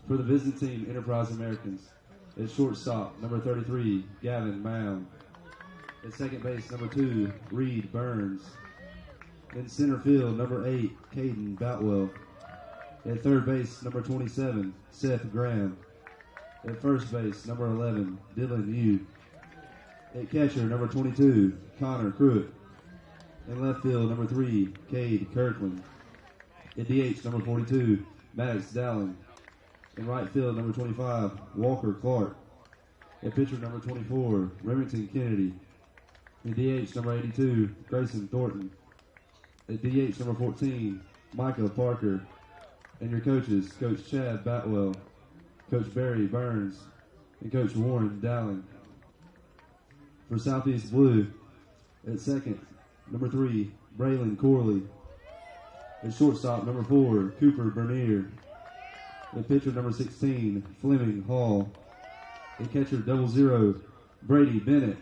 For the Byzantine Enterprise Americans, at shortstop, number 33, Gavin Mound. At second base, number 2, Reed Burns. In center field, number 8, Caden Boutwell. At third base, number 27, Seth Graham. At first base, number 11, Dylan Yu. At catcher, number 22, Connor Pruitt. In left field, number 3, Cade Kirkland. At DH, number 42, Maddox Dallin. In right field, number 25, Walker Clark. At pitcher, number 24, Remington Kennedy. At DH, number 82, Grayson Thornton. At DH, number 14, Micah Parker. And your coaches, Coach Chad Batwell, Coach Barry Burns, and Coach Warren Dowling. For Southeast Blue, at second, number 3, Braylon Corley. At shortstop, number 4, Cooper Bernier. At pitcher, number 16, Fleming Hall. At catcher, 00, Brady Bennett.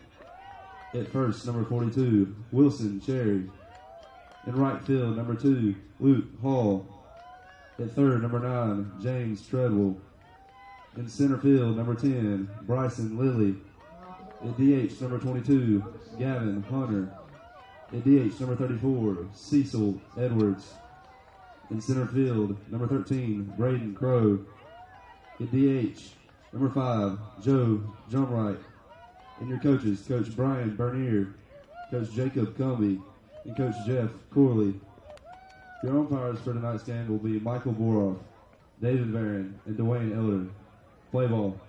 At first, number 42, Wilson Cherry. In right field, number 2, Luke Hall. At third, number 9, James Treadwell. In center field, number 10, Bryson Lilly. At DH, number 22, Gavin Hunter. At DH, number 34, Cecil Edwards. In center field, number 13, Braden Crow. At DH, number 5, Joe Drumright. And your coaches, Coach Brian Bernier, Coach Jacob Cumby, and Coach Jeff Corley. Your umpires for tonight's game will be Michael Boroff, David Varon, and Dwayne Elder. Play ball.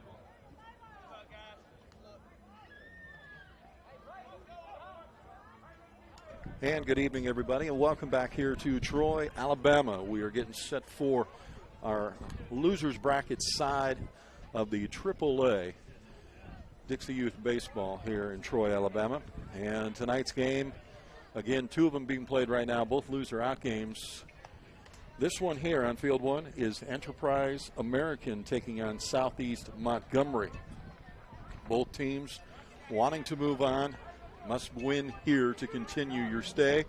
And good evening, everybody, and welcome back here to Troy, Alabama. We are getting set for our losers bracket side of the AAA Dixie Youth Baseball here in Troy, Alabama. And tonight's game, again, 2 of them being played right now, both loser-out games. This one here on Field 1 is Enterprise American taking on Southeast Montgomery. Both teams wanting to move on. Must win here to continue your stay.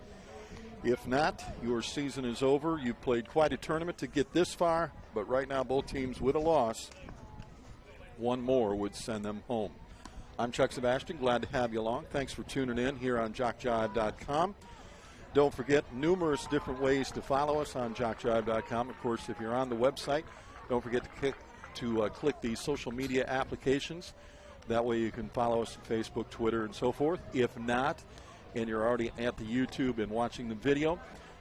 If not, your season is over. You've played quite a tournament to get this far, but right now both teams with a loss, one more would send them home. I'm Chuck Sebastian. Glad to have you along. Thanks for tuning in here on JockJive.com. Don't forget, numerous different ways to follow us on JockJive.com. Of course, if you're on the website, don't forget to click the social media applications. That way you can follow us on Facebook, Twitter, and so forth. If not, and you're already at the YouTube and watching the video,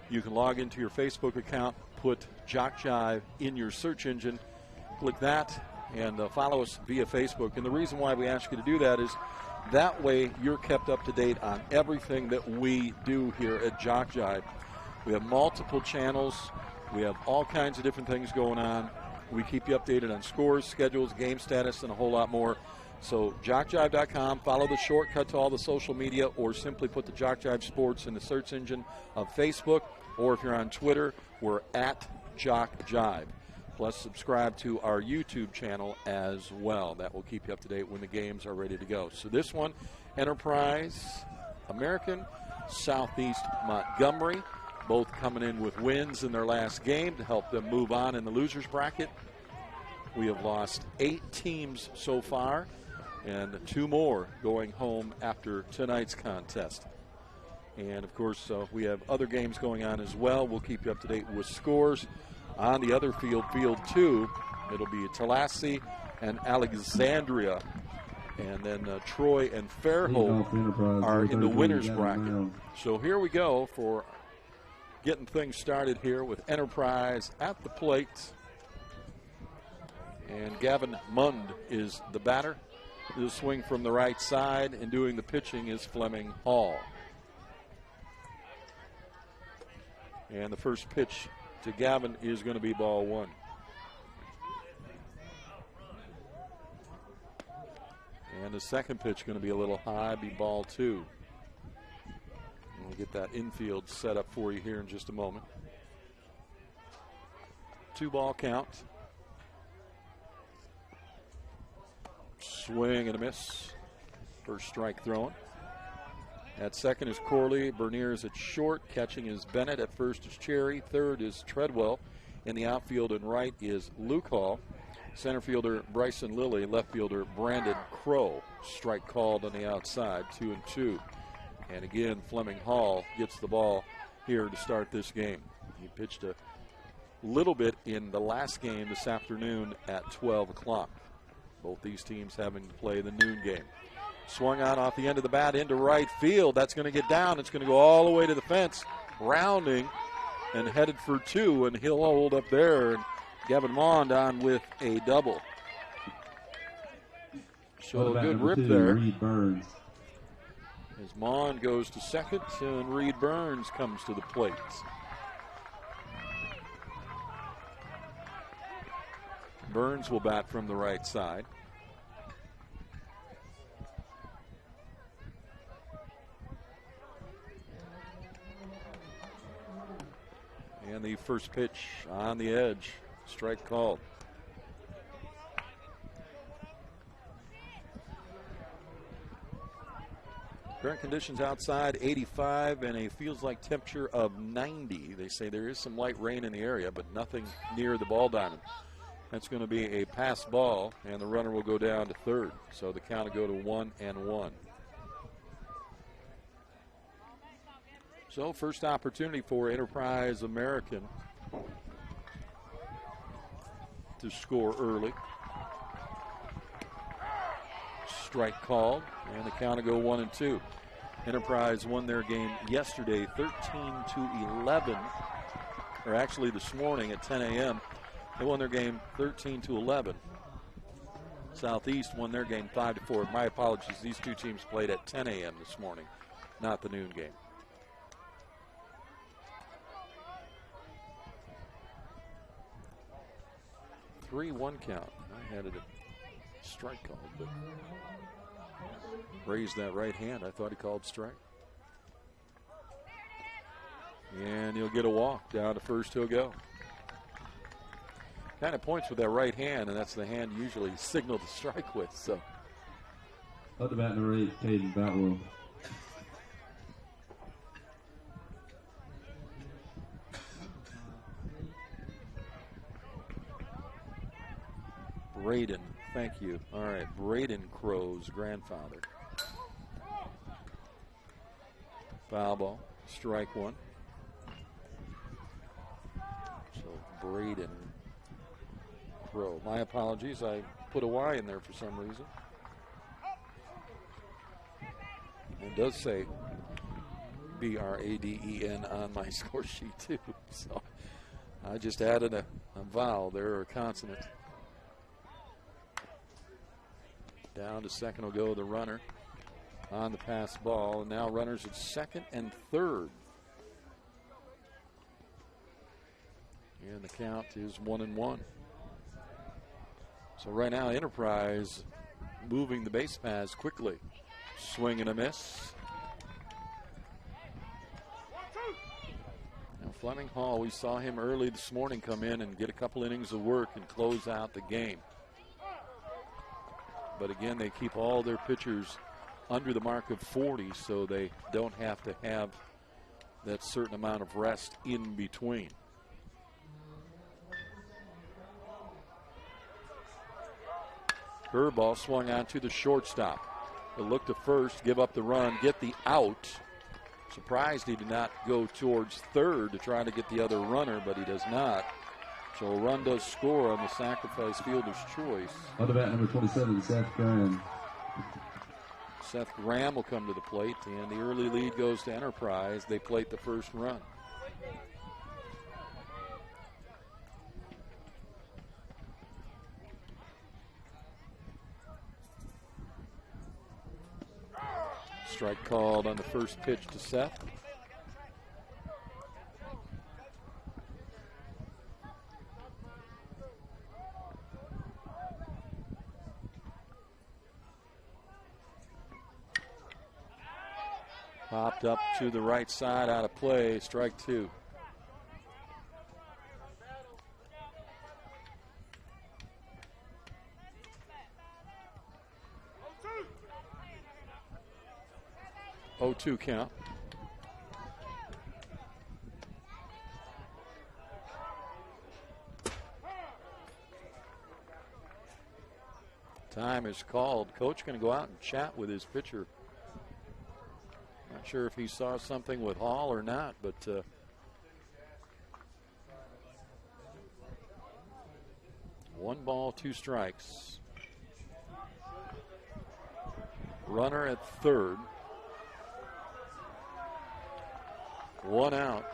you can log into your Facebook account, put JockJive in your search engine, click that, and follow us via Facebook. And the reason why we ask you to do that is that way you're kept up to date on everything that we do here at JockJive. We have multiple channels. We have all kinds of different things going on. We keep you updated on scores, schedules, game status, and a whole lot more. So JockJive.com, follow the shortcut to all the social media, or simply put the JockJive Sports in the search engine of Facebook, or if you're on Twitter, we're at JockJive. Plus, subscribe to our YouTube channel as well. That will keep you up to date when the games are ready to go. So this one, Enterprise American, Southeast Montgomery, both coming in with wins in their last game to help them move on in the losers bracket. We have lost 8 teams so far, and 2 more going home after tonight's contest. And, of course, we have other games going on as well. We'll keep you up to date with scores. On the other field, Field 2, it'll be Tallahassee and Alexandria. And then Troy and Fairhope are in the winner's bracket. So here we go for getting things started here with Enterprise at the plate. And Gavin Mund is the batter. The swing from the right side, and doing the pitching is Fleming Hall. And the first pitch to Gavin is going to be ball 1. And the second pitch going to be a little high, be ball 2. And we'll get that infield set up for you here in just a moment. 2-ball count. Swing and a miss. First strike throwing. At second is Corley. Bernier is at short. Catching is Bennett. At first is Cherry. Third is Treadwell. In the outfield and right is Luke Hall. Center fielder Bryson Lilly, left fielder Brandon Crow. Strike called on the outside, 2-2. And again, Fleming Hall gets the ball here to start this game. He pitched a little bit in the last game this afternoon at 12 o'clock. Both these teams having to play the noon game. Swung on off the end of the bat into right field. That's going to get down. It's going to go all the way to the fence, rounding and headed for 2, and he'll hold up there. And Gavin Mond on with a double. So a good rip 2, there. Reed Burns. As Mond goes to second, and Reed Burns comes to the plate. Burns will bat from the right side. And the first pitch on the edge. Strike called. Current conditions outside, 85 and a feels like temperature of 90. They say there is some light rain in the area, but nothing near the ball diamond. That's going to be a pass ball, and the runner will go down to third. So the count will go to 1-1. So first opportunity for Enterprise American to score early. Strike called, and the count will go 1-2. Enterprise won their game yesterday 13-11, or actually this morning at 10 a.m. They won their game 13-11. Southeast won their game 5-4. My apologies, these two teams played at 10 a.m. this morning, not the noon game. Three-one count. I had it a strike called, but raised that right hand. I thought he called strike. And he'll get a walk. Down to first he'll go. Kind of points with that right hand, and that's the hand usually signaled to strike with. So. Up to bat number 8, Caden Batwell. Braden, thank you. All right, Braden Crow's grandfather. Foul ball, strike one. So Braden Crow. My apologies, I put a Y in there for some reason. It does say Braden on my score sheet too. So I just added a vowel there, or a consonant. Down to second will go the runner on the pass ball. And now runners at second and third. And the count is 1-1. So right now Enterprise moving the base paths quickly. Swing and a miss. Now Fleming Hall, we saw him early this morning come in and get a couple innings of work and close out the game. But again, they keep all their pitchers under the mark of 40, so they don't have to have that certain amount of rest in between. Curveball swung on to the shortstop. He'll look to first, give up the run, get the out. Surprised he did not go towards third to try to get the other runner, but he does not. So a run does score on the sacrifice fielder's choice. On the bat, number 27, Seth Graham. Seth Graham will come to the plate, and the early lead goes to Enterprise. They plate the first run. Strike called on the first pitch to Seth. Popped up to the right side, out of play, strike two. Oh, 2 count. Time is called. Coach going to go out and chat with his pitcher. Not sure if he saw something with Hall or not, but 1 ball, 2 strikes. Runner at third. 1 out.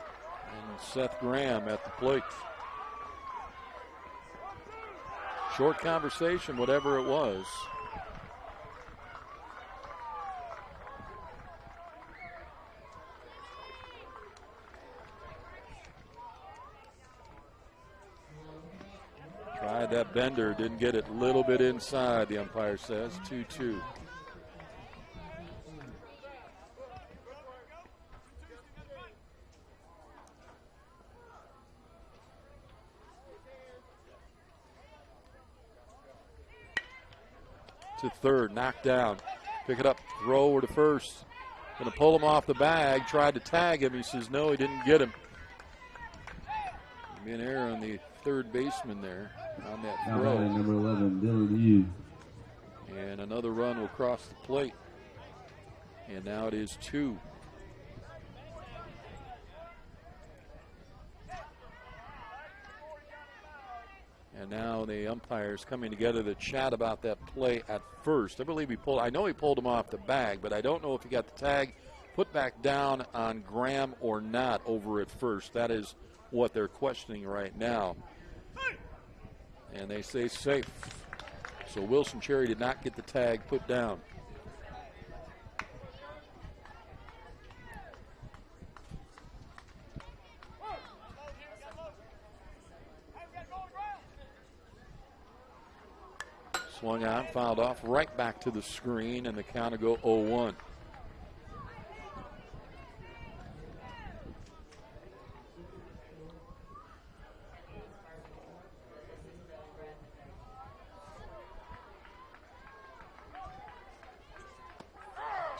And Seth Graham at the plate. Short conversation, whatever it was. Tried that bender, didn't get it. A little bit inside, the umpire says. 2-2. To third, knocked down. Pick it up, throw over to first. Going to pull him off the bag. Tried to tag him. He says no, he didn't get him. Be an error on the third baseman there on that throw. Number 11, Dylan Yu. And another run will cross the plate. And now it is 2. And now the umpires coming together to chat about that play at first. I believe I know he pulled him off the bag, but I don't know if he got the tag put back down on Graham or not over at first. That is what they're questioning right now. And they say safe. So Wilson Cherry did not get the tag put down. Swung on, fouled off, right back to the screen, and the count will go 0-1.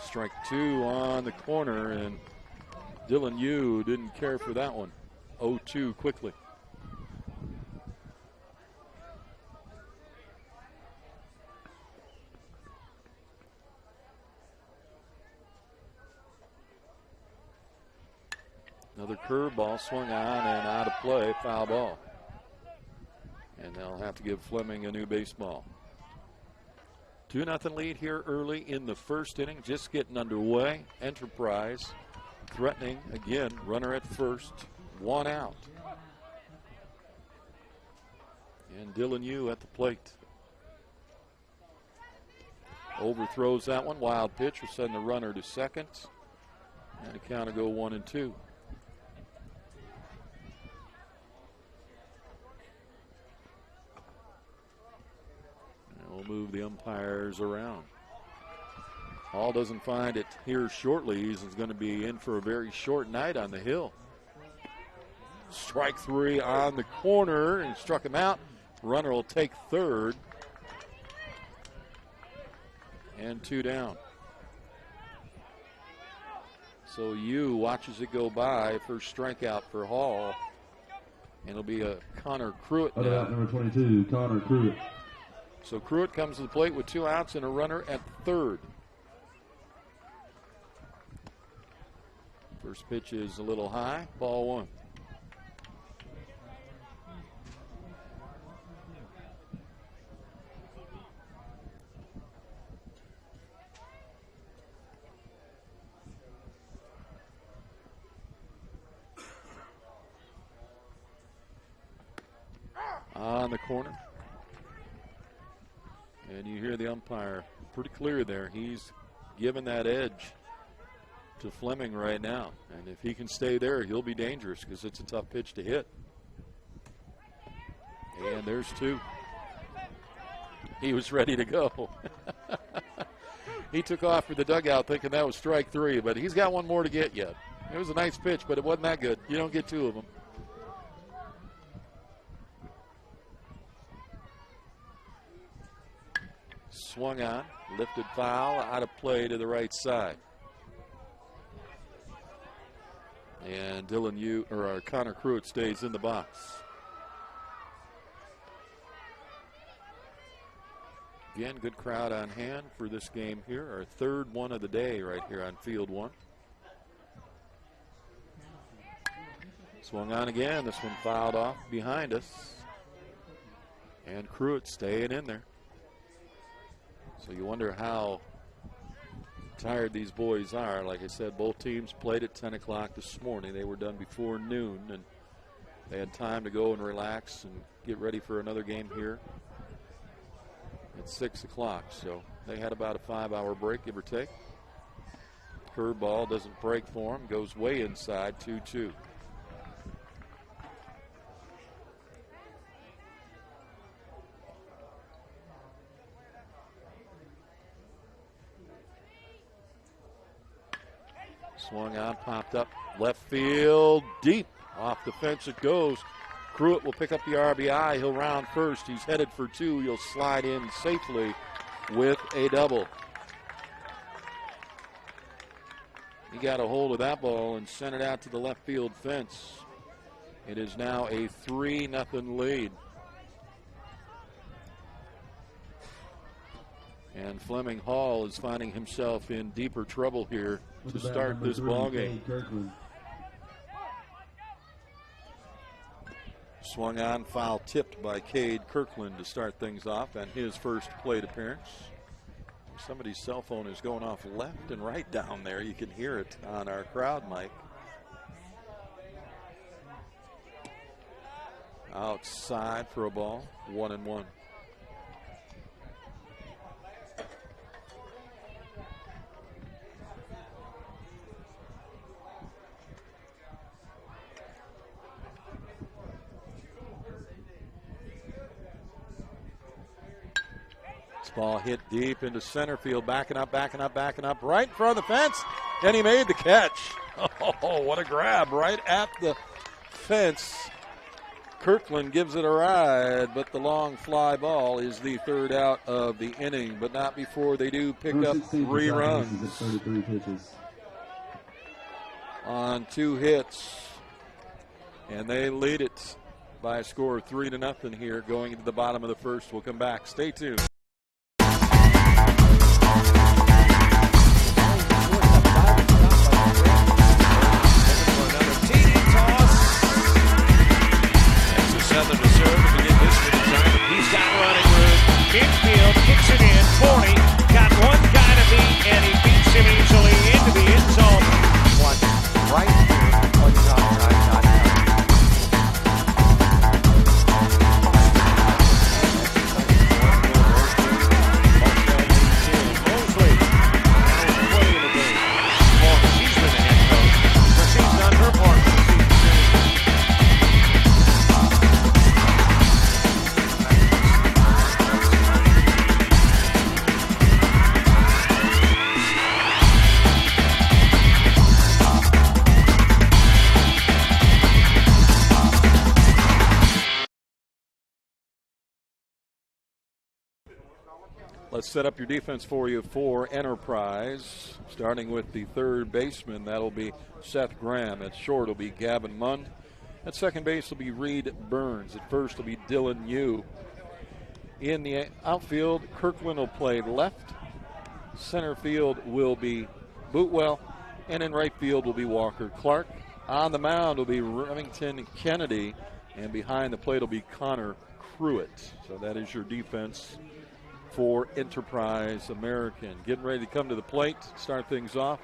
Strike 2 on the corner, and Dylan Yu didn't care for that one. 0-2 quickly. Another curveball swung on and out of play, foul ball. And they'll have to give Fleming a new baseball. 2-0 lead here early in the first inning, just getting underway. Enterprise threatening again, runner at first, 1 out. And Dylan Yu at the plate. Overthrows that one, wild pitch will send the runner to second. And the count will go 1-2. We'll move the umpires around. Hall doesn't find it here shortly. He's going to be in for a very short night on the hill. Strike 3 on the corner and struck him out. Runner will take third. And 2 down. So Yu watches it go by. First strikeout for Hall. And it'll be a Connor Pruitt now. Number 22, Connor Pruitt. So Pruitt comes to the plate with 2 outs and a runner at third. First pitch is a little high, ball 1. On the corner. And you hear the umpire pretty clear there. He's given that edge to Fleming right now. And if he can stay there, he'll be dangerous because it's a tough pitch to hit. And there's 2. He was ready to go. He took off for the dugout thinking that was strike 3, but he's got 1 more to get yet. It was a nice pitch, but it wasn't that good. You don't get 2 of them. Swung on, lifted foul, out of play to the right side. And Connor Pruitt stays in the box. Again, good crowd on hand for this game here. Our third one of the day right here on field one. Swung on again. This one fouled off behind us. And Pruitt staying in there. So you wonder how tired these boys are. Like I said, both teams played at 10 o'clock this morning. They were done before noon, and they had time to go and relax and get ready for another game here at 6 o'clock. So they had about a 5-hour break, give or take. Curveball doesn't break for them, goes way inside, 2-2. Swung on, popped up, left field, deep. Off the fence it goes. Pruitt will pick up the RBI. He'll round first. He's headed for two. He'll slide in safely with a double. He got a hold of that ball and sent it out to the left field fence. It is now a 3-0 lead. And Fleming Hall is finding himself in deeper trouble here to start this ball game. Swung on, foul tipped by Cade Kirkland to start things off and his first plate appearance. Somebody's cell phone is going off left and right down there. You can hear it on our crowd mic. Outside for a ball, 1-1. Ball hit deep into center field, backing up, right in front of the fence, and he made the catch. Oh, what a grab right at the fence. Kirkland gives it a ride, but the long fly ball is the third out of the inning, but not before they do pick up 3 runs on 2 hits, and they lead it by a score of 3-0 here going into the bottom of the first. We'll come back. Stay tuned. Southern to serve to begin this inning. He's got running room. Infield kicks it in. 40. Got one guy to beat, and he beats him easily into the end zone. Watch right here on JockJive.com. Mosley. Now play of the game. Well, she's been the head coach. But she's done her part for the season. Let's set up your defense for you for Enterprise. Starting with the third baseman, that'll be Seth Graham. At short will be Gavin Munn. At second base will be Reed Burns. At first will be Dylan Yu. In the outfield, Kirkland will play left. Center field will be Bootwell. And in right field will be Walker Clark. On the mound will be Remington Kennedy. And behind the plate will be Connor Pruitt. So that is your defense for Enterprise American. Getting ready to come to the plate, start things off.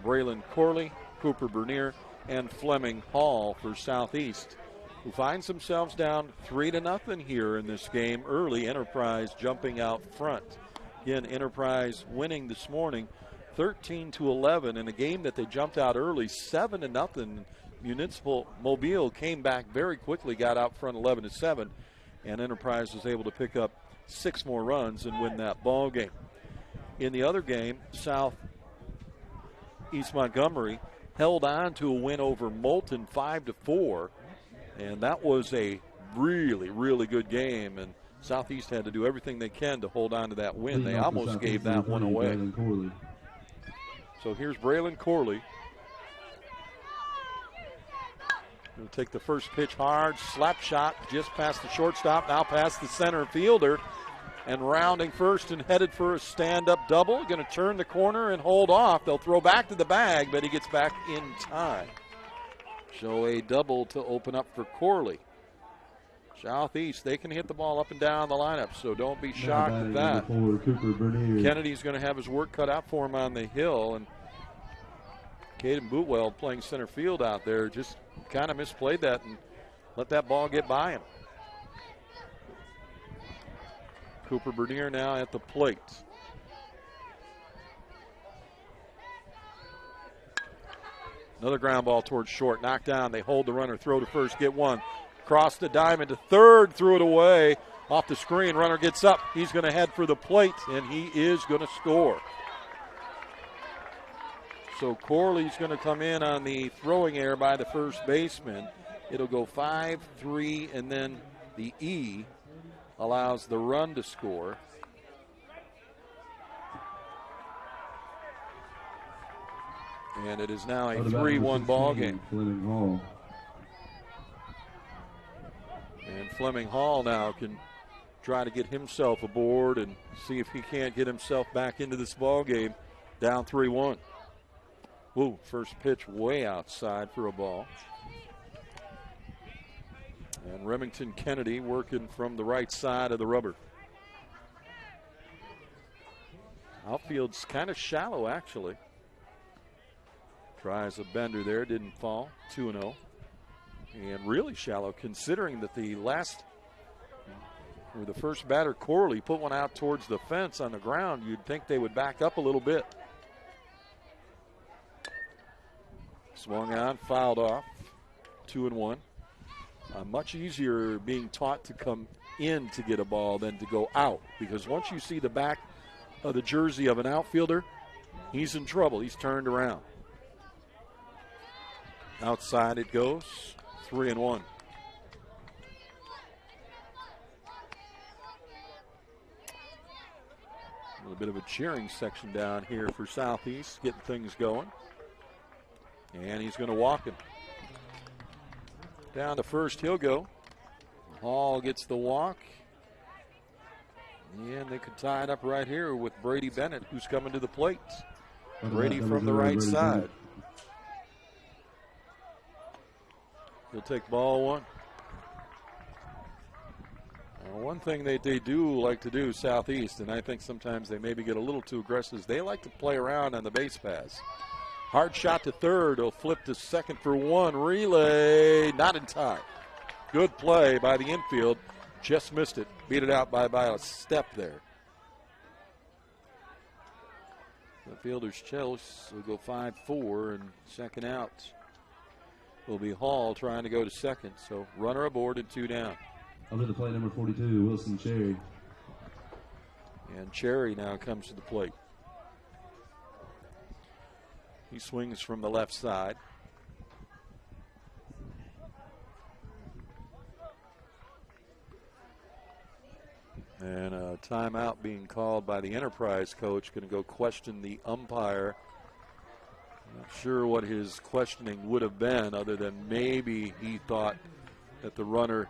Braylon Corley, Cooper Bernier, and Fleming Hall for Southeast, who finds themselves down 3-0 here in this game early. Enterprise jumping out front. Again, Enterprise winning this morning 13-11 in a game that they jumped out early 7-0. Municipal Mobile came back very quickly, got out front 11-7, and Enterprise was able to pick up 6 more runs and win that ball game. In the other game, South East Montgomery held on to a win over Moulton 5-4, and that was a really, really good game. And Southeast had to do everything they can to hold on to that win. They almost gave that one away. So here's Braylon Corley. He'll take the first pitch hard, slap shot just past the shortstop, now past the center fielder. and rounding first and headed for a stand-up double. Going to turn the corner and hold off. They'll throw back to the bag, but he gets back in time. So a double to open up for Corley. Southeast, they can hit the ball up and down the lineup, so don't be shocked at that. Kennedy's going to have his work cut out for him on the hill, and Caden Bootwell playing center field out there just kind of misplayed that and let that ball get by him. Cooper Bernier now at the plate. Another ground ball towards short, knocked down. They hold the runner, throw to first, get one. Cross the diamond to third, threw it away. Off the screen, runner gets up. He's going to head for the plate, and he is going to score. So Corley's going to come in on the throwing error by the first baseman. It'll go 5-3, and then the E allows the run to score. And it is now a 3-1 ball game. And Fleming Hall now can try to get himself aboard and see if he can't get himself back into this ball game. Down 3-1. Ooh, first pitch way outside for a ball. And Remington Kennedy working from the right side of the rubber. Outfield's kind of shallow, actually. Tries a bender there, didn't fall. 2-0. And really shallow, considering that the first batter, Corley, put one out towards the fence on the ground. You'd think they would back up a little bit. Swung on, fouled off. 2-1. Much easier being taught to come in to get a ball than to go out, because once you see the back of the jersey of an outfielder, he's in trouble. He's turned around. Outside it goes. 3-1. A little bit of a cheering section down here for Southeast, getting things going. And he's going to walk him. Down to first, he'll go. Hall gets the walk. And they could tie it up right here with Brady Bennett, who's coming to the plate. Brady from the right side. He'll take ball one. Now, one thing they do like to do, Southeast, and I think sometimes they maybe get a little too aggressive, they like to play around on the base paths. Hard shot to third. He'll flip to second for one. Relay, not in time. Good play by the infield. Just missed it. Beat it out by a step there. The fielder's choice will go 5-4, and second out will be Hall trying to go to second. So runner aboard and 2 down. Under the plate, number 42, Wilson Cherry. And Cherry now comes to the plate. He swings from the left side. And a timeout being called by the Enterprise coach. Going to go question the umpire. Not sure what his questioning would have been, other than maybe he thought that the runner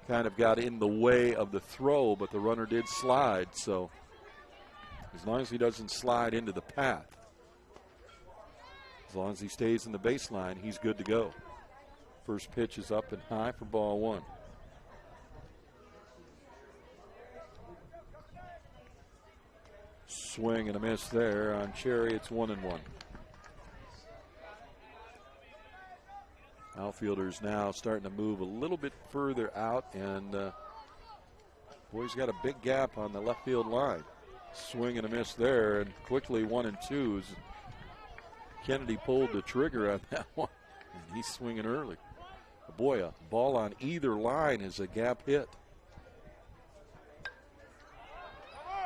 kind of got in the way of the throw, but the runner did slide. So as long as he doesn't slide into the path, as long as he stays in the baseline, he's good to go. First pitch is up and high for ball one. Swing and a miss there on Cherry. It's 1-1. Outfielders now starting to move a little bit further out, and boy's got a big gap on the left field line. Swing and a miss there, and quickly 1-2. Kennedy pulled the trigger on that one, and he's swinging early. Boy, a ball on either line is a gap hit.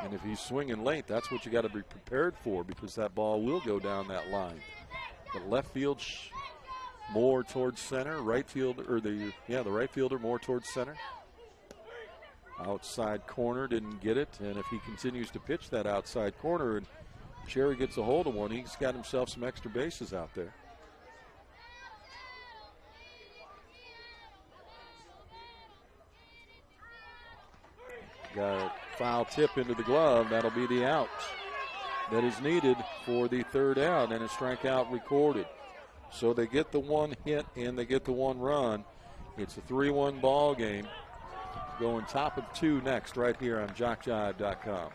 And if he's swinging late, that's what you got to be prepared for, because that ball will go down that line. But left field more towards center, right field, or the right fielder more towards center. Outside corner, didn't get it, and if he continues to pitch that outside corner and Cherry gets a hold of one, he's got himself some extra bases out there. Got a foul tip into the glove. That'll be the out that is needed for the third out, and a strikeout recorded. So they get the one hit and they get the one run. It's a 3-1 ball game. Going top of 2 next right here on JockJive.com.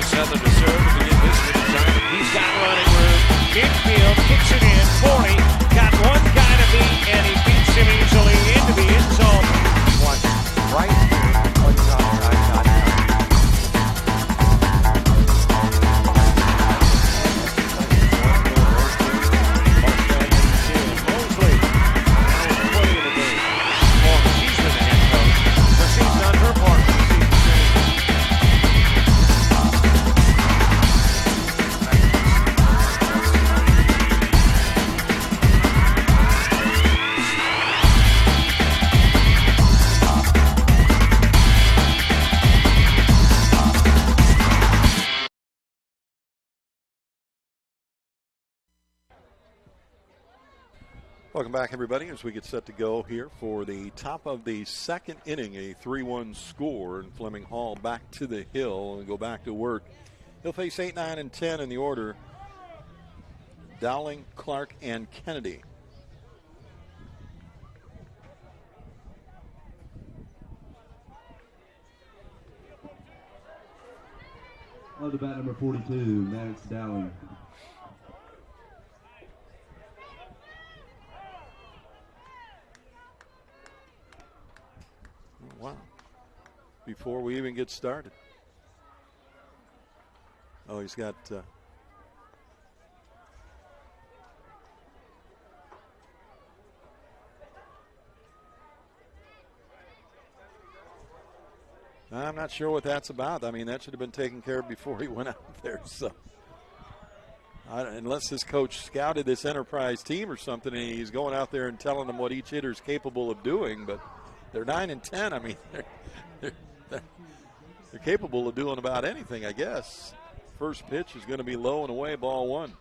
Southern to serve to begin this one. He's got running room. Infield kicks it in. 40. Got one guy to beat, and he beats him easily into the end zone. Watch right here on JockJive.com. Mosley. Now with 20 in the game. Well, she's been the head coach, but she's done her part for the season. Welcome back, everybody, as we get set to go here for the top of the second inning, a 3-1 score, and Fleming Hall back to the hill and go back to work. He'll face 8, 9, and 10 in the order. Dowling, Clark, and Kennedy. On to bat number 42, Maddox Dowling. Wow. Before we even get started. Oh, he's got... I'm not sure what that's about. I mean, that should have been taken care of before he went out there. So, unless his coach scouted this Enterprise team or something, and he's going out there and telling them what each hitter is capable of doing. But they're 9 and 10. I mean, they're capable of doing about anything, I guess. First pitch is going to be low and away, ball 1.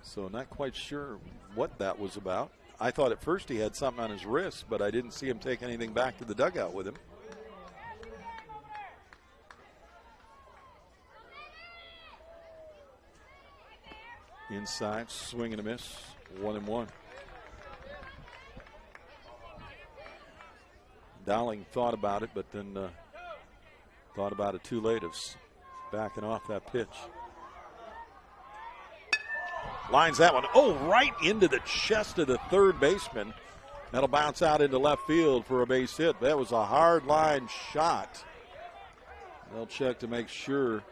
So, not quite sure what that was about. I thought at first he had something on his wrist, but I didn't see him take anything back to the dugout with him. Inside, swing and a miss, 1-1. Dowling thought about it, but then thought about it too late of backing off that pitch. Lines that one, right into the chest of the third baseman. That'll bounce out into left field for a base hit. That was a hard line shot. They'll check to make sure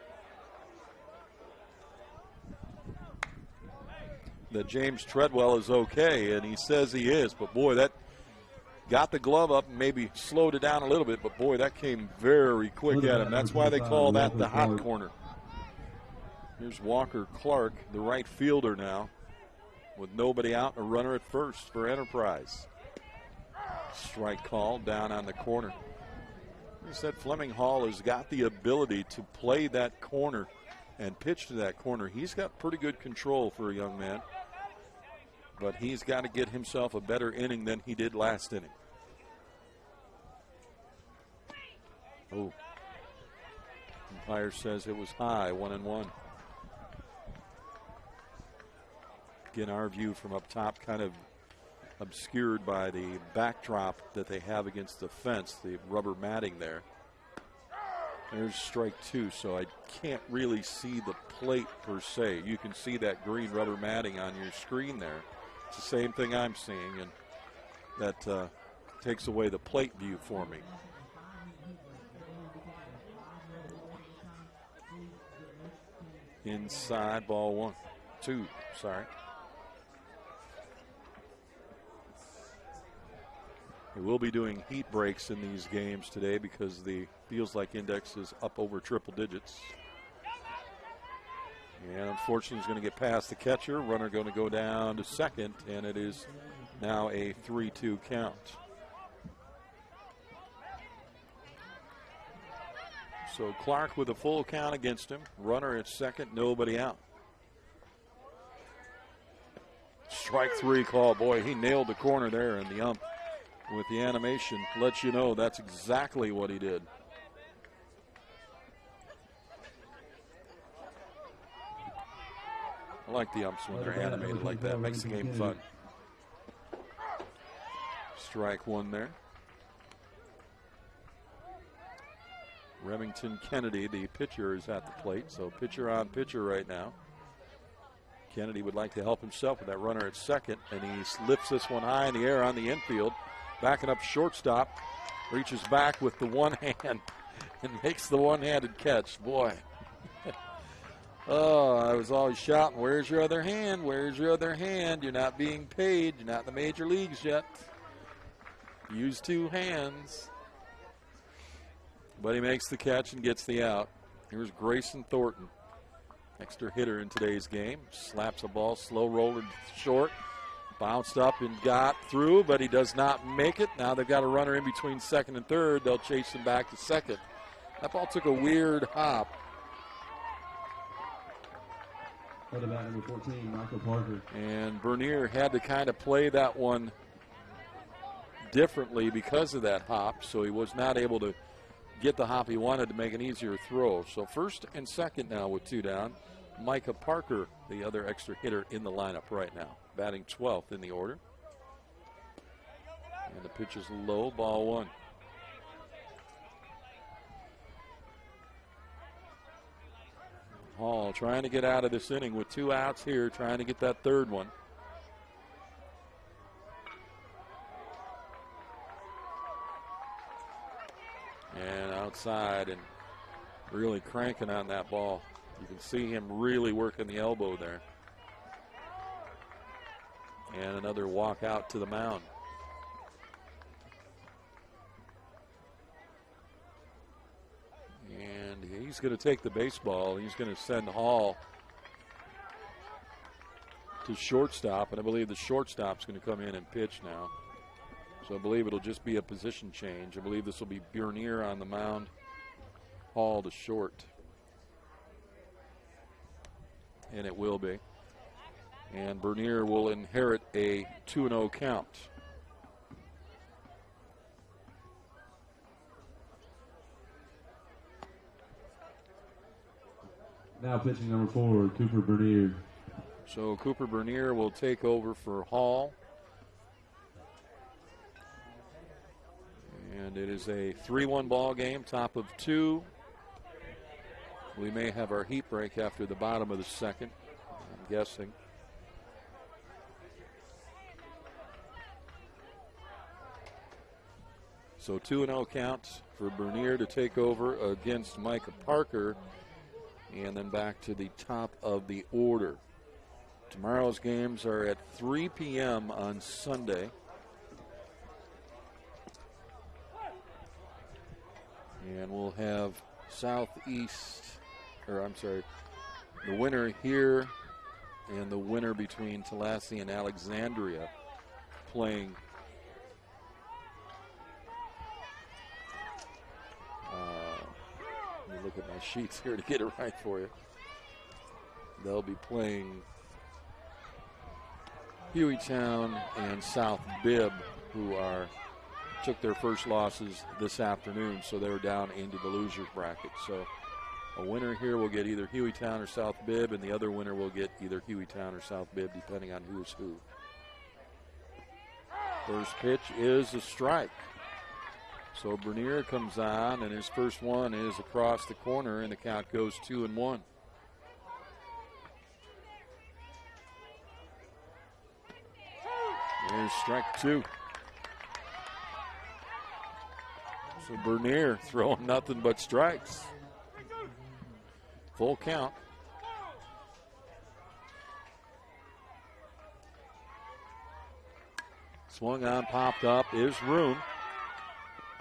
that James Treadwell is okay, and he says he is. But, boy, that got the glove up and maybe slowed it down a little bit. But, boy, that came very quick at him. That's why they call that the hot corner. Here's Walker Clark, the right fielder now, with nobody out and a runner at first for Enterprise. Strike call down on the corner. He said Fleming Hall has got the ability to play that corner and pitch to that corner. He's got pretty good control for a young man, but he's got to get himself a better inning than he did last inning. Oh, umpire says it was high, 1-1. Again, our view from up top kind of obscured by the backdrop that they have against the fence, the rubber matting there. There's strike 2, so I can't really see the plate per se. You can see that green rubber matting on your screen there. It's the same thing I'm seeing, and that takes away the plate view for me. Inside, ball 2, sorry. We will be doing heat breaks in these games today because the feels like index is up over triple digits. And unfortunately, he's going to get past the catcher. Runner going to go down to second, and it is now a 3-2 count. So Clark with a full count against him. Runner at second, nobody out. Strike three call. Boy, he nailed the corner there, and the ump with the animation lets you know that's exactly what he did. I like the umps when they're animated like that. Makes the game fun. Strike one there. Remington Kennedy, the pitcher, is at the plate. So pitcher on pitcher right now. Kennedy would like to help himself with that runner at second, and he lifts this one high in the air on the infield. Backing up shortstop. Reaches back with the one hand and makes the one-handed catch. Boy. Oh, I was always shouting, where's your other hand? Where's your other hand? You're not being paid. You're not in the major leagues yet. Use two hands. But he makes the catch and gets the out. Here's Grayson Thornton, extra hitter in today's game. Slaps a ball, slow roller short. Bounced up and got through, but he does not make it. Now they've got a runner in between second and third. They'll chase him back to second. That ball took a weird hop. At about number 14, Michael Parker. And Bernier had to kind of play that one differently because of that hop, so he was not able to get the hop he wanted to make an easier throw. So first and second now with two down. Micah Parker, the other extra hitter in the lineup right now, batting 12th in the order. And the pitch is low, ball one. Hall trying to get out of this inning with two outs here, trying to get that third one. And outside and really cranking on that ball. You can see him really working the elbow there. And another walk out to the mound. And he's going to take the baseball. He's going to send Hall to shortstop, and I believe the shortstop's going to come in and pitch now. So I believe it'll just be a position change. I believe this will be Bernier on the mound, Hall to short. And it will be. And Bernier will inherit a 2-0 count. Now pitching number 4, Cooper Bernier. So Cooper Bernier will take over for Hall. And it is a 3-1 ball game, top of 2. We may have our heat break after the bottom of the second, I'm guessing. So 2-0 counts for Bernier to take over against Micah Parker. And then back to the top of the order. Tomorrow's games are at 3 p.m. on Sunday. And we'll have the winner here and the winner between Tallahassee and Alexandria playing let me look at my sheets here to get it right for you. They'll be playing Hueytown and South Bibb, who took their first losses this afternoon, so they're down into the losers bracket. So a winner here will get either Hueytown or South Bibb, and the other winner will get either Hueytown or South Bibb, depending on who's who. First pitch is a strike. So Bernier comes on, and his first one is across the corner, and the count goes 2-1. There's strike 2. So Bernier throwing nothing but strikes. Full count. Swung on, popped up, is room.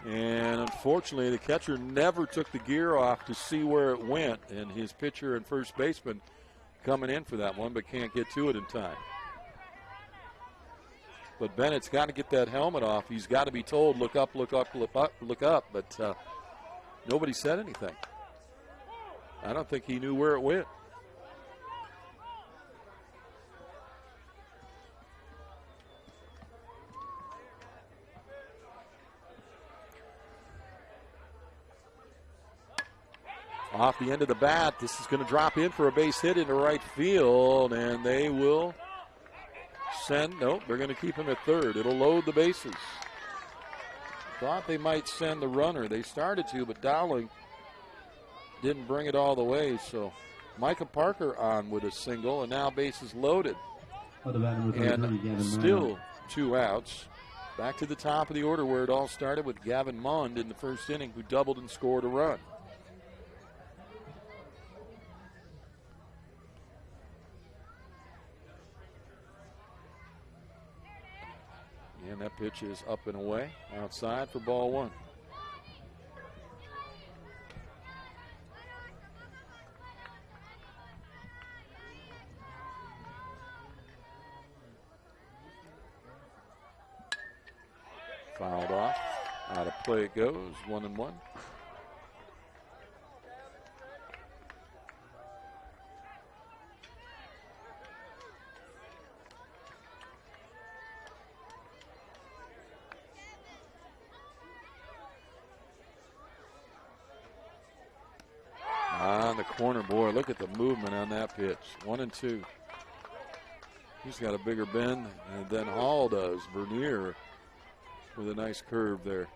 And unfortunately, the catcher never took the gear off to see where it went. And his pitcher and first baseman coming in for that one, but can't get to it in time. But Bennett's got to get that helmet off. He's got to be told, look up, look up, look up, look up. But nobody said anything. I don't think he knew where it went. Off the end of the bat, this is going to drop in for a base hit into right field, and they will send, nope, they're going to keep him at third. It'll load the bases. Thought they might send the runner. They started to, but Dowling didn't bring it all the way, so Micah Parker on with a single, and now bases loaded. And still 2 outs. Back to the top of the order where it all started with Gavin Mund in the first inning, who doubled and scored a run. And that pitch is up and away, outside for ball 1. Fouled off. Out of play it goes, 1-1. On the corner, boy, look at the movement on that pitch. 1-2. He's got a bigger bend than Hall does. Bernier with a nice curve there.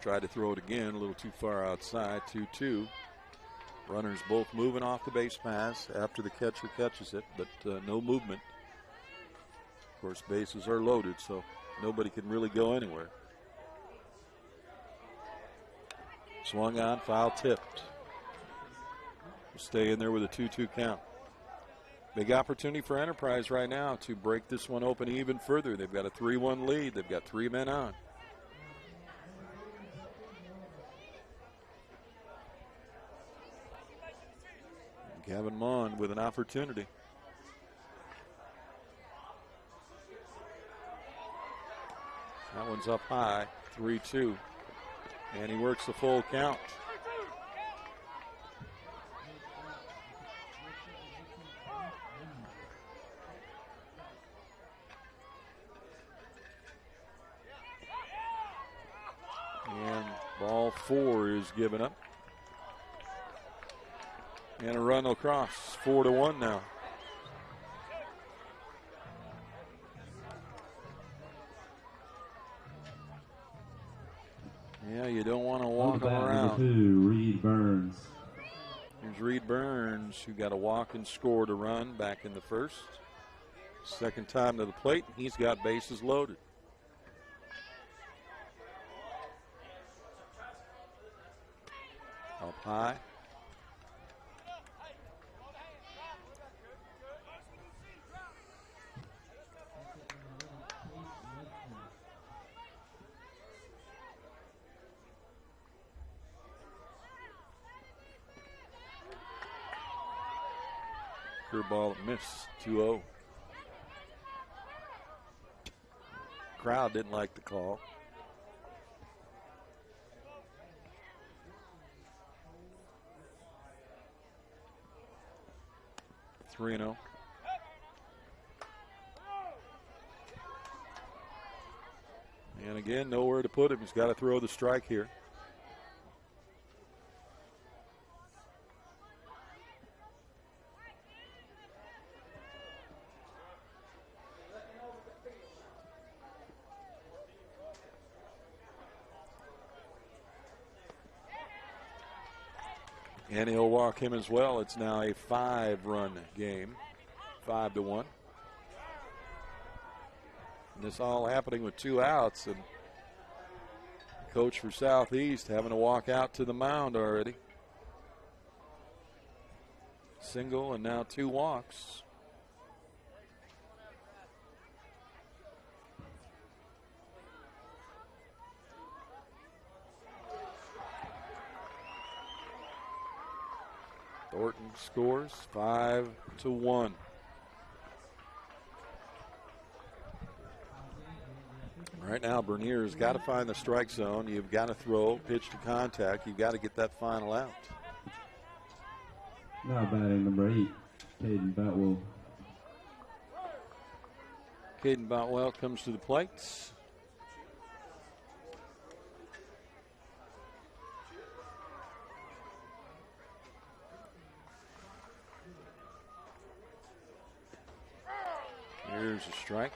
Tried to throw it again, a little too far outside. 2-2. Runners both moving off the base pass after the catcher catches it, but no movement. Of course, bases are loaded, so nobody can really go anywhere. Swung on, foul tipped. We'll stay in there with a 2-2 count. Big opportunity for Enterprise right now to break this one open even further. They've got a 3-1 lead. They've got 3 men on. Gavin Mund with an opportunity. That one's up high, 3-2. And he works the full count. And ball 4 is given up. And a run across, 4-1 now. Yeah, you don't want to walk them around. 2, Reed Burns. Here's Reed Burns, who got a walk and scored a run back in the first. Second time to the plate, he's got bases loaded. Up high. Curveball missed, 2-0. Crowd didn't like the call. Three 3-0. And again, nowhere to put him. He's got to throw the strike here. And he'll walk him as well. It's now a 5-run game, 5-1. And this all happening with 2 outs, and coach for Southeast having to walk out to the mound already. Single and now 2 walks. Thornton scores 5-1. Right now, Bernier's got to find the strike zone. You've got to throw, pitch to contact. You've got to get that final out. Now batting number 8, Caden Boutwell. Caden Boutwell comes to the plate. Here's a strike.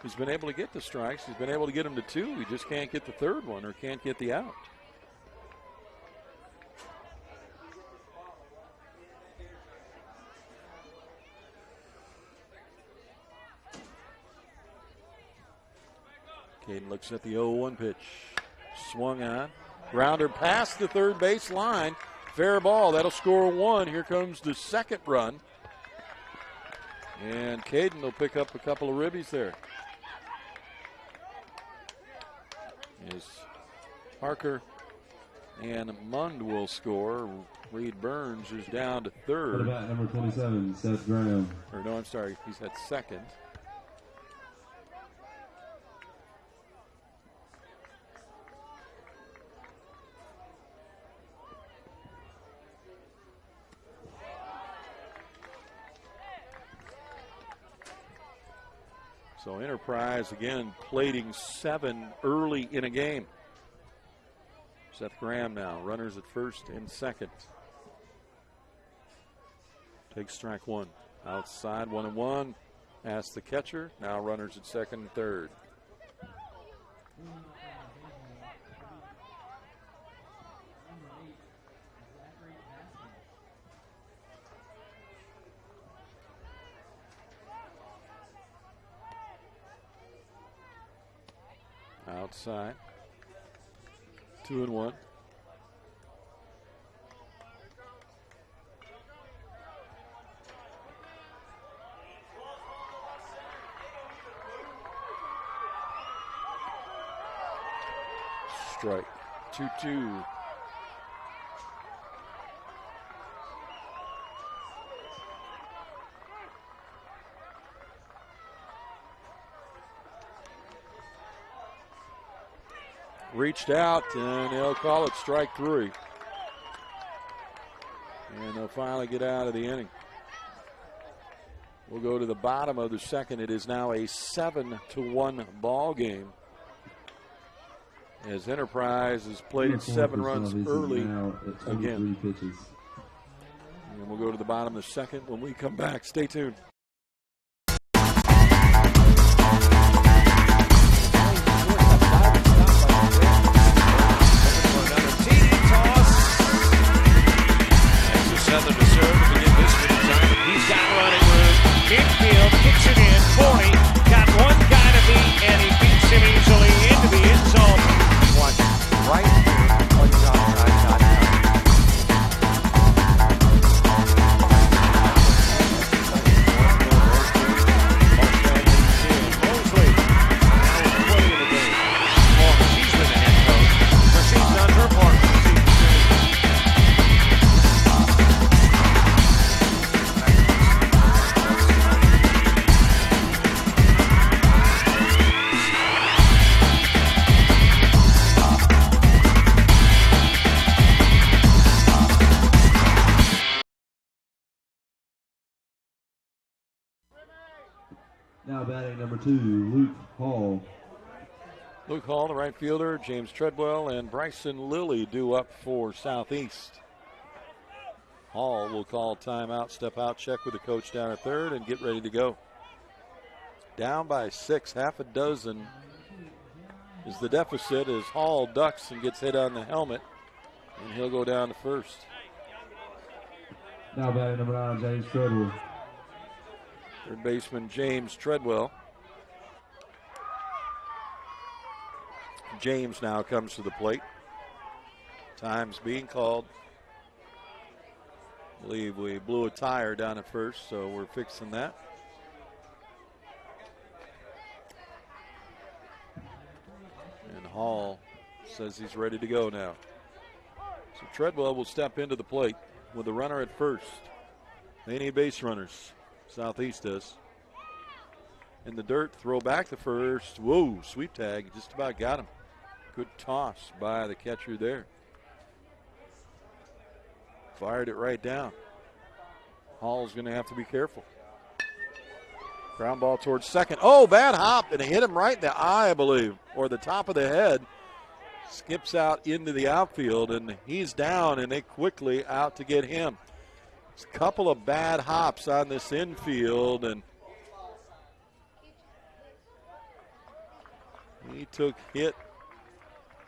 He's been able to get the strikes. He's been able to get them to 2. He just can't get the third one or can't get the out. Caden looks at the 0-1 pitch. Swung on. Grounder past the third base line. Fair ball. That'll score 1. Here comes the second run. And Caden will pick up a couple of ribbies there. As Parker and Mund will score. Reed Burns is down to third. What about number 27, Seth Graham? Or no, I'm sorry. He's at second. So Enterprise again plating 7 early in a game. Seth Graham now, runners at first and second. Takes strike 1. Outside, 1-1. Past the catcher. Now runners at second and third. Outside. 2-1. Strike. 2-2. Reached out, and they'll call it strike 3. And they'll finally get out of the inning. We'll go to the bottom of the second. It is now a 7-1 ball game. As Enterprise has played 7 runs early again. Pitches. And we'll go to the bottom of the second when we come back. Stay tuned. Southern to serve to begin this time. He's got running room. Infield kicks it in. 40. Got one guy to beat, and he beats him easily into the end zone. Watch right here on JockJive.com. Mosley now with 20 in the game. Well, she's been the head coach. Mercedes done her part for the season. Now batting number 2, Luke Hall. Luke Hall, the right fielder, James Treadwell, and Bryson Lilly due up for Southeast. Hall will call timeout, step out, check with the coach down at third, and get ready to go. Down by 6, half a dozen is the deficit as Hall ducks and gets hit on the helmet, and he'll go down to first. Now batting number 9, James Treadwell. Third baseman James Treadwell. James now comes to the plate. Time's being called. I believe we blew a tire down at first, so we're fixing that. And Hall says he's ready to go now. So Treadwell will step into the plate with the runner at first. They need base runners. Southeast does. in the dirt. Throw back the first. Whoa, sweep tag. Just about got him. Good toss by the catcher there. Fired it right down. Hall's going to have to be careful. Ground ball towards second. Oh, bad hop, and it hit him right in the eye, I believe, or the top of the head. Skips out into the outfield, and he's down, and they quickly out to get him. It's a couple of bad hops on this infield, and he took hit,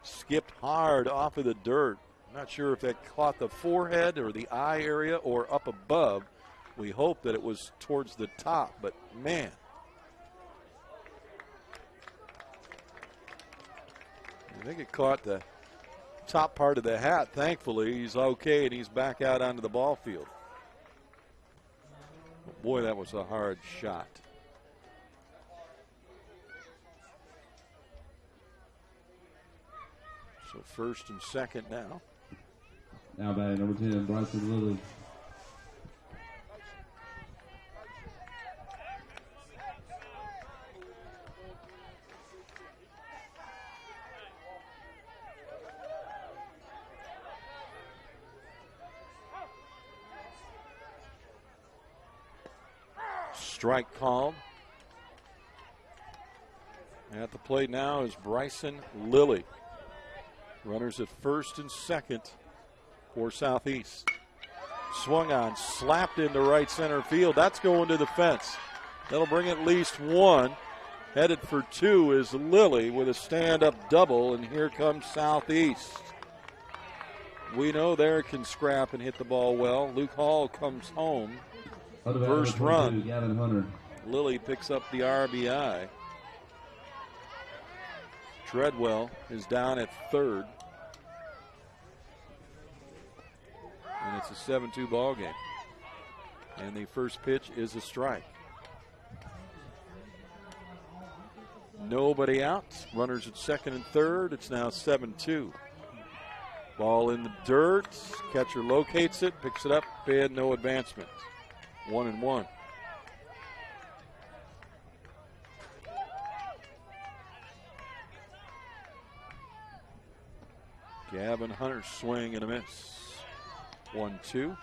skipped hard off of the dirt. Not sure if that caught the forehead or the eye area or up above. We hope that it was towards the top, but man. I think it caught the top part of the hat. Thankfully, he's okay, and he's back out onto the ball field. But boy, that was a hard shot. So first and second now. Now batting number 10, Bryson Lilly. Strike called. At the plate now is Bryson Lilly. Runners at first and second for Southeast. Swung on, slapped into right center field. That's going to the fence. That'll bring at least one. Headed for two is Lilly with a stand-up double, and here comes Southeast. We know they can scrap and hit the ball well. Luke Hall comes home. First run. Gavin Hunter. Lilly picks up the RBI. Treadwell is down at third. And it's a 7-2 ball game. And the first pitch is a strike. Nobody out. Runners at second and third. It's now 7-2. Ball in the dirt. Catcher locates it, picks it up, and no advancement. 1-1. Gavin Hunter swing and a miss. 1-2.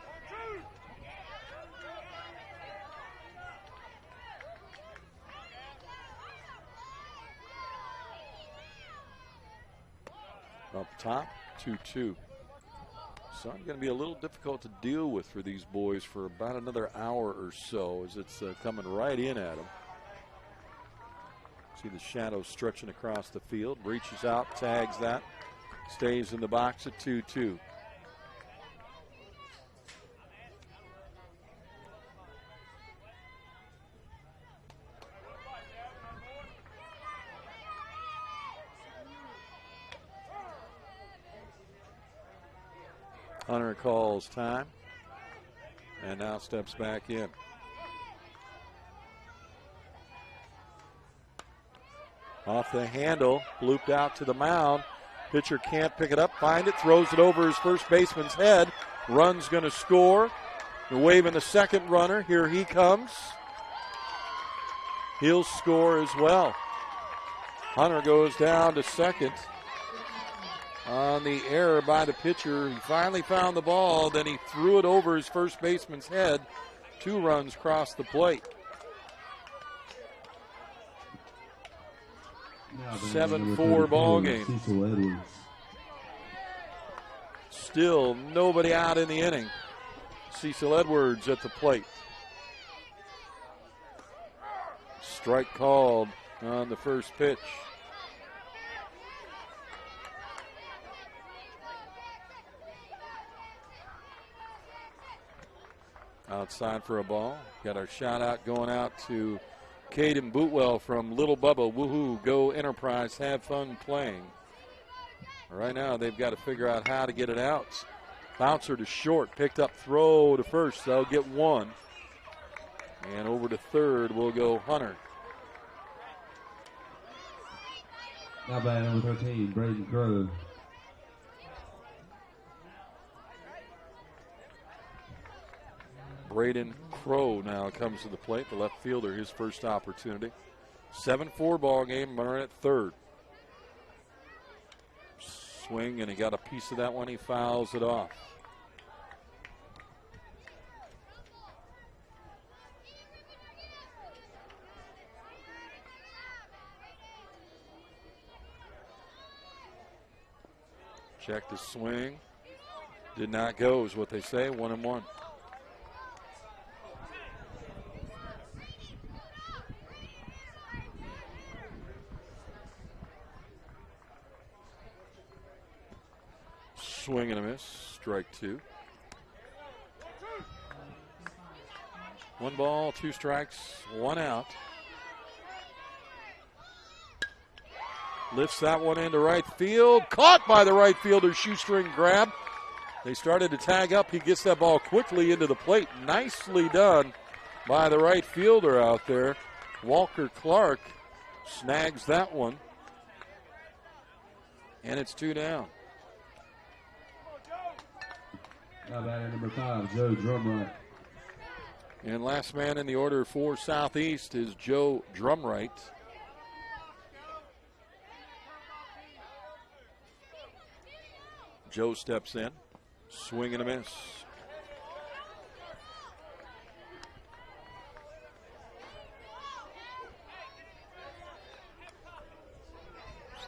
Up top, 2-2. So I'm going to be a little difficult to deal with for these boys for about another hour or so as it's coming right in at them. See the shadow stretching across the field. Reaches out, tags that. Stays in the box at 2-2. Hunter calls time and now steps back in. Off the handle, looped out to the mound. Pitcher can't pick it up, find it, throws it over his first baseman's head. Run's going to score. They're waving the second runner. Here he comes. He'll score as well. Hunter goes down to second. On the error by the pitcher, he finally found the ball, then he threw it over his first baseman's head. 2 runs crossed the plate. 7-4 ball game. Cecil Edwards. Still nobody out in the inning. Cecil Edwards at the plate. Strike called on the first pitch. Outside for a ball. Got our shout out going out to Caden Bootwell from Little Bubba. Woohoo, go Enterprise, have fun playing. Right now they've got to figure out how to get it out. Bouncer to short, picked up, throw to first. They'll get one. And over to third will go Hunter. Now batting number 13, Braden Grove. Braden Crow now comes to the plate, the left fielder, his first opportunity. 7-4 ball game. Runner at third. Swing, and he got a piece of that one. He fouls it off. Check the swing. Did not go, is what they say. 1-1. Swing and a miss. Strike two. 1 ball, 2 strikes, 1 out. Lifts that one into right field. Caught by the right fielder's shoestring grab. They started to tag up. He gets that ball quickly into the plate. Nicely done by the right fielder out there. Walker Clark snags that one. And it's 2 down. Now batting number 5, Joe Drumright. And last man in the order for Southeast is Joe Drumright. Joe steps in. Swing and a miss.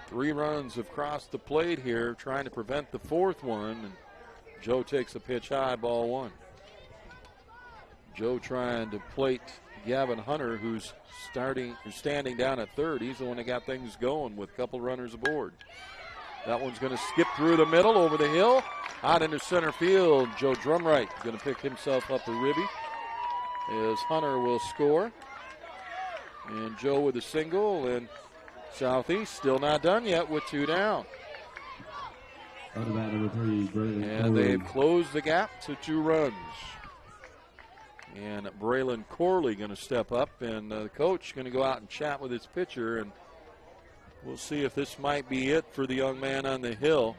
Three runs have crossed the plate here, trying to prevent the 4th one. And Joe takes a pitch high, ball 1. Joe trying to plate Gavin Hunter, who's standing down at third. He's the one that got things going with a couple runners aboard. That one's going to skip through the middle, over the hill, out into center field. Joe Drumright going to pick himself up a ribby as Hunter will score. And Joe with a single, and Southeast still not done yet with 2 down. On to bat number 3, Braylon And Corley. they've closed the gap to 2 runs. And Braylon Corley going to step up, and the coach going to go out and chat with his pitcher, and we'll see if this might be it for the young man on the hill.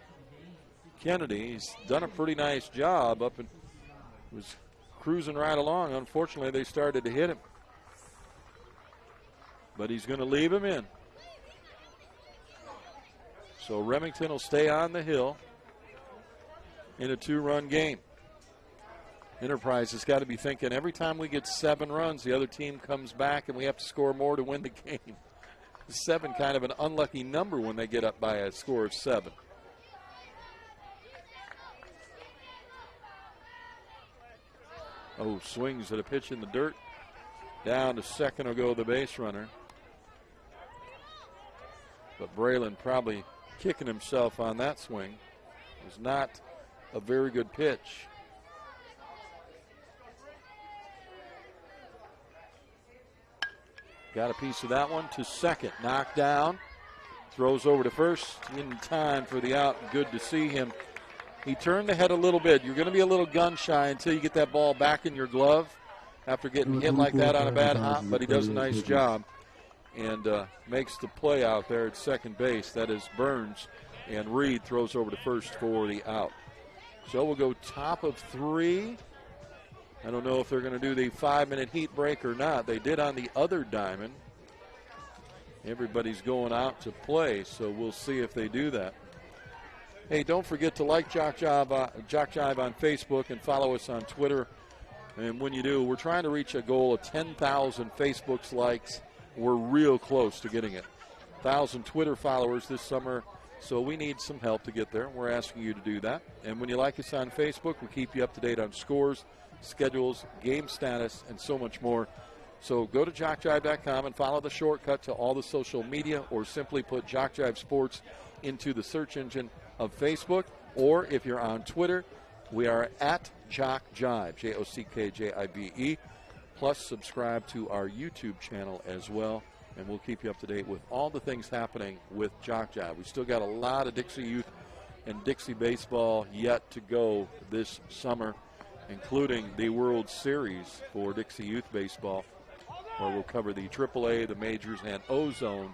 Kennedy, he's done a pretty nice job up and was cruising right along. Unfortunately, they started to hit him. But he's going to leave him in. So Remington will stay on the hill in a 2-run game. Enterprise has got to be thinking every time we get 7 runs, the other team comes back and we have to score more to win the game. 7 kind of an unlucky number when they get up by a score of 7. Oh, swings at a pitch in the dirt. Down to second will go the base runner. But Braylon probably kicking himself on that swing. It was not a very good pitch. Got a piece of that one to second. Knocked down. Throws over to first in time for the out. Good to see him. He turned the head a little bit. You're going to be a little gun shy until you get that ball back in your glove after getting hit like that on a bad hop, but he does a nice job and makes the play out there at second base. That is Burns, and Reed throws over to first for the out. So we'll go top of 3. I don't know if they're going to do the 5-minute heat break or not. They did on the other diamond. Everybody's going out to play, so we'll see if they do that. Hey, don't forget to like JockJive on Facebook and follow us on Twitter. And when you do, we're trying to reach a goal of 10,000 Facebook likes. We're real close to getting it. 1,000 Twitter followers this summer, so we need some help to get there. We're asking you to do that. And when you like us on Facebook, we keep you up to date on scores, schedules, game status, and so much more. So go to JockJive.com and follow the shortcut to all the social media, or simply put JockJive Sports into the search engine of Facebook. Or if you're on Twitter, we are at JockJive, JockJive. Plus, subscribe to our YouTube channel as well, and we'll keep you up to date with all the things happening with JockJive. We still got a lot of Dixie Youth and Dixie baseball yet to go this summer, including the World Series for Dixie Youth baseball, where we'll cover the AAA, the majors, and Ozone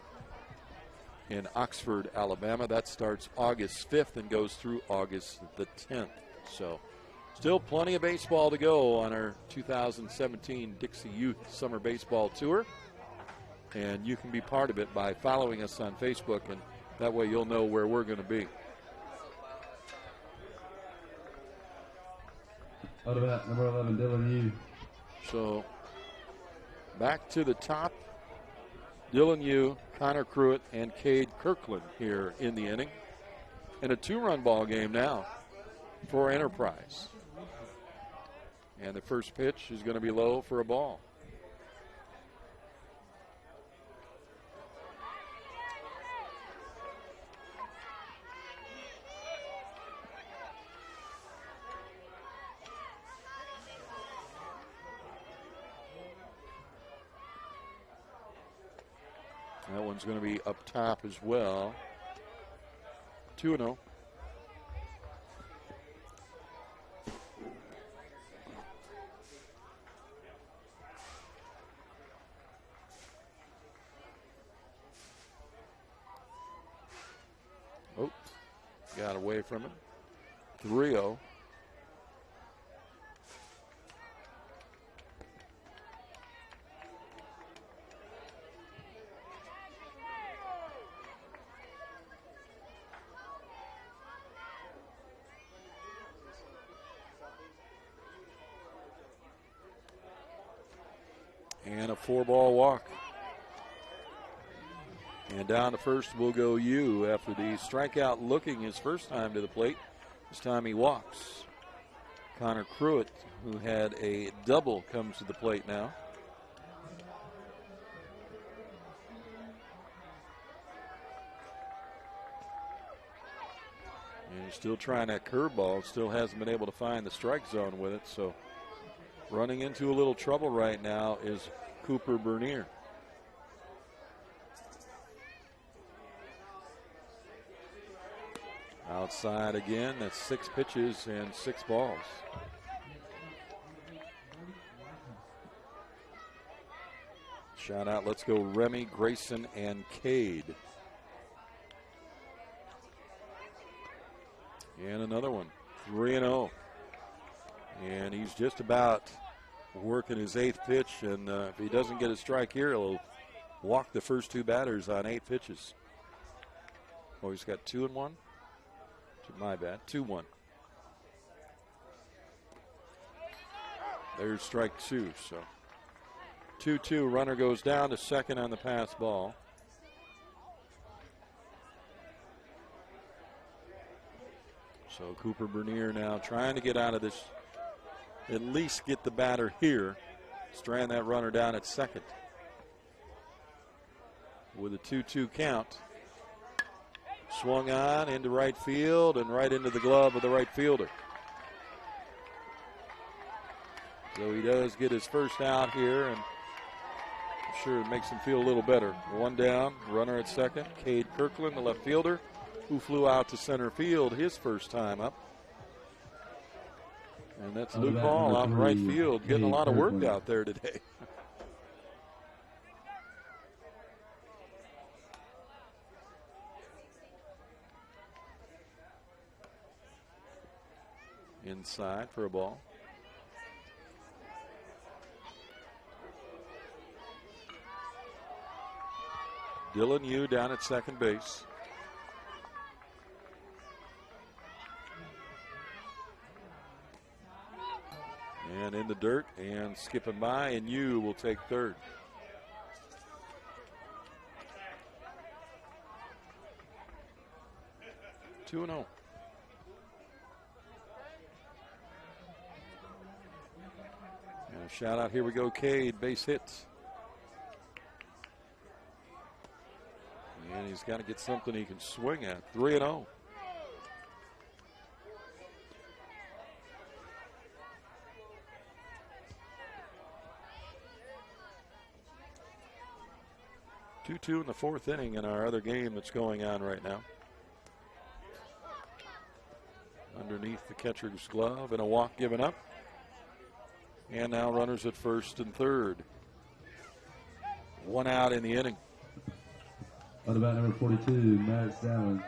in Oxford, Alabama. That starts August 5th and goes through August the 10th. So still plenty of baseball to go on our 2017 Dixie Youth Summer Baseball Tour. And you can be part of it by following us on Facebook, and that way you'll know where we're going to be. Out of that, number 11, Dylan Yu. So back to the top, Dylan Yu, Connor Pruitt, and Cade Kirkland here in the inning. And a 2-run ball game now for Enterprise. And the first pitch is going to be low for a ball. That one's going to be up top as well. 2-0. Oh, got away from it. 3-0. And a 4-ball walk. And down to first will go Yu after the strikeout looking his first time to the plate. This time he walks. Connor Pruitt, who had a double, comes to the plate now. And he's still trying that curveball. Still hasn't been able to find the strike zone with it. So running into a little trouble right now is Cooper Bernier. Outside again, that's 6 pitches and 6 balls. Shout out, let's go Remy, Grayson, and Cade. And another one, 3-0. And he's just about working his 8th pitch, and if he doesn't get a strike here, he'll walk the first 2 batters on 8 pitches. Oh, he's got 2 and 1? My bad, 2-1. There's strike 2, so 2-2. Runner goes down to second on the pass ball. So Cooper Bernier now trying to get out of this, at least get the batter here, strand that runner down at second. With a 2-2 count. Swung on into right field and right into the glove of the right fielder. So he does get his first out here, and I'm sure it makes him feel a little better. 1 down, runner at second. Cade Kirkland, the left fielder, who flew out to center field his first time up. And that's Luke Hall out in right field, getting a lot of work out there today. Inside for a ball. Dylan Yu down at second base. And in the dirt and skipping by, and Yu will take third. Two and 0. Shout out, here we go, Cade, base hits. And he's got to get something he can swing at. 3-0. Two in the 4th inning in our other game that's going on right now. Underneath the catcher's glove and a walk given up. And now runners at first and third. 1 out in the inning. On about number 42, Matt Dallin.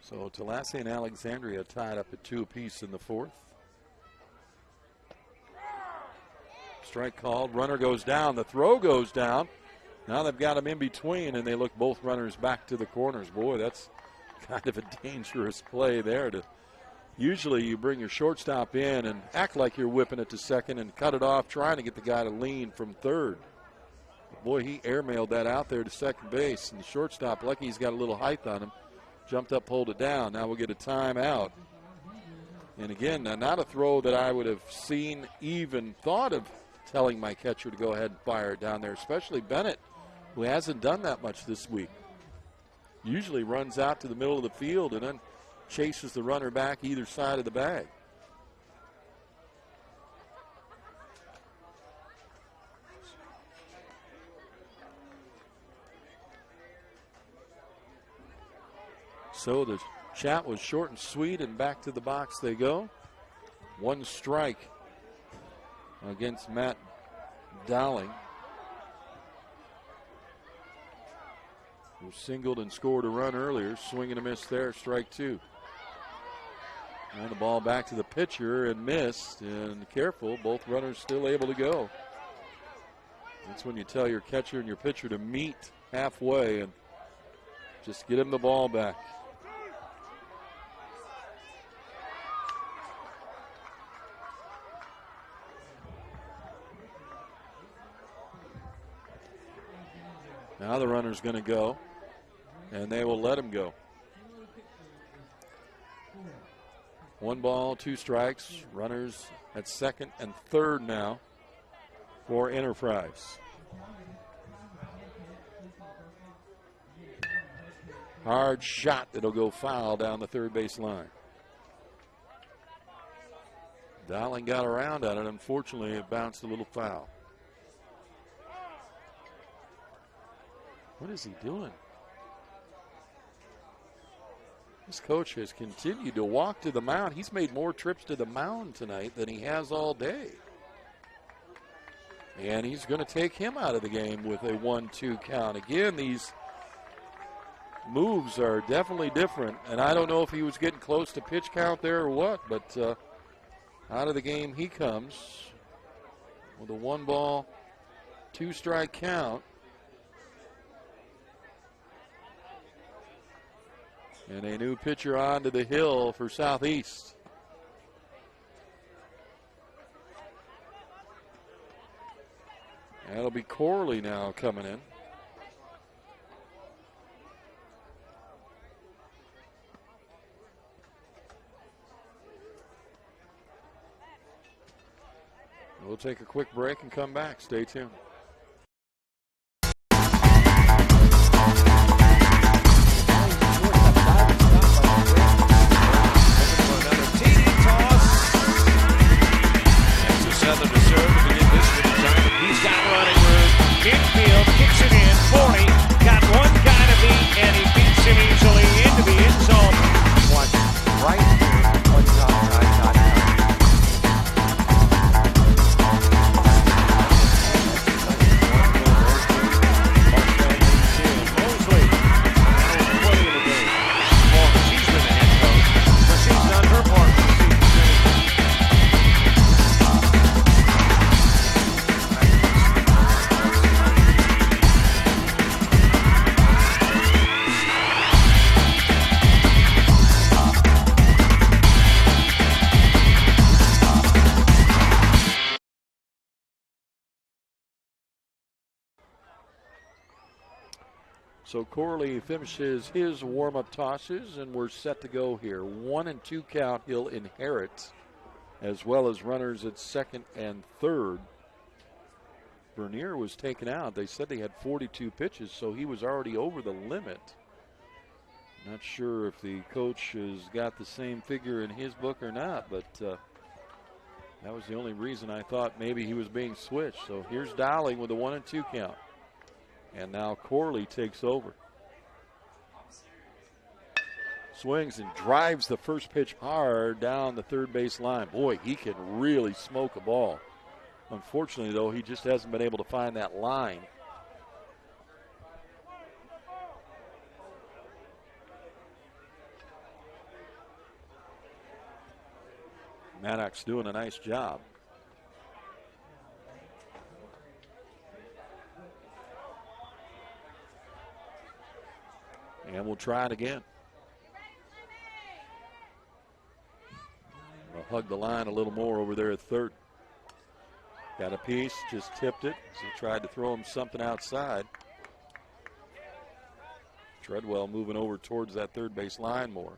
So Tallahassee and Alexandria tied up at 2 apiece in the 4th. Strike called. Runner goes down. The throw goes down. Now they've got him in between, and they look both runners back to the corners. Boy, that's kind of a dangerous play there. Usually you bring your shortstop in and act like you're whipping it to second and cut it off, trying to get the guy to lean from third. But boy, he airmailed that out there to second base, and the shortstop, lucky he's got a little height on him, jumped up, pulled it down. Now we'll get a timeout. And again, not a throw that I would have seen, even thought of telling my catcher to go ahead and fire it down there, especially Bennett, who hasn't done that much this week. Usually runs out to the middle of the field and then chases the runner back either side of the bag. So the chat was short and sweet, and back to the box they go. One strike against Matt Dowling, who singled and scored a run earlier. Swing and a miss there, strike two. And the ball back to the pitcher and missed. And careful, both runners still able to go. That's when you tell your catcher and your pitcher to meet halfway and just get him the ball back. Now the runner's going to go, and they will let him go. 1 ball, 2 strikes. Runners at second and third now for Enterprise. Hard shot that'll go foul down the third base line. Dowling got around on it. Unfortunately, it bounced a little foul. What is he doing? This coach has continued to walk to the mound. He's made more trips to the mound tonight than he has all day. And he's going to take him out of the game with a 1-2 count. Again, these moves are definitely different. And I don't know if he was getting close to pitch count there or what, but out of the game he comes with a 1 ball, 2 strike count. And a new pitcher onto the hill for Southeast. That'll be Corley now coming in. We'll take a quick break and come back. Stay tuned. Southern to serve to begin this retirement. He's got running room. Infield kicks it in. 40. Got one guy to beat, and he beats him easily into the end zone. Watch right here on JockJive.com. Mosley. Now playing the game. As long as he's been the head coach. But she's done her part for the season. So Corley finishes his warm-up tosses, and we're set to go here. 1-2 count he'll inherit, as well as runners at second and third. Bernier was taken out. They said they had 42 pitches, so he was already over the limit. Not sure if the coach has got the same figure in his book or not, but that was the only reason I thought maybe he was being switched. So here's Dowling with a 1-2 count. And now Corley takes over. Swings and drives the first pitch hard down the third base line. Boy, he can really smoke a ball. Unfortunately, though, he just hasn't been able to find that line. Maddox doing a nice job. And we'll try it again. We'll hug the line a little more over there at third. Got a piece, just tipped it. So tried to throw him something outside. Treadwell moving over towards that third base line more.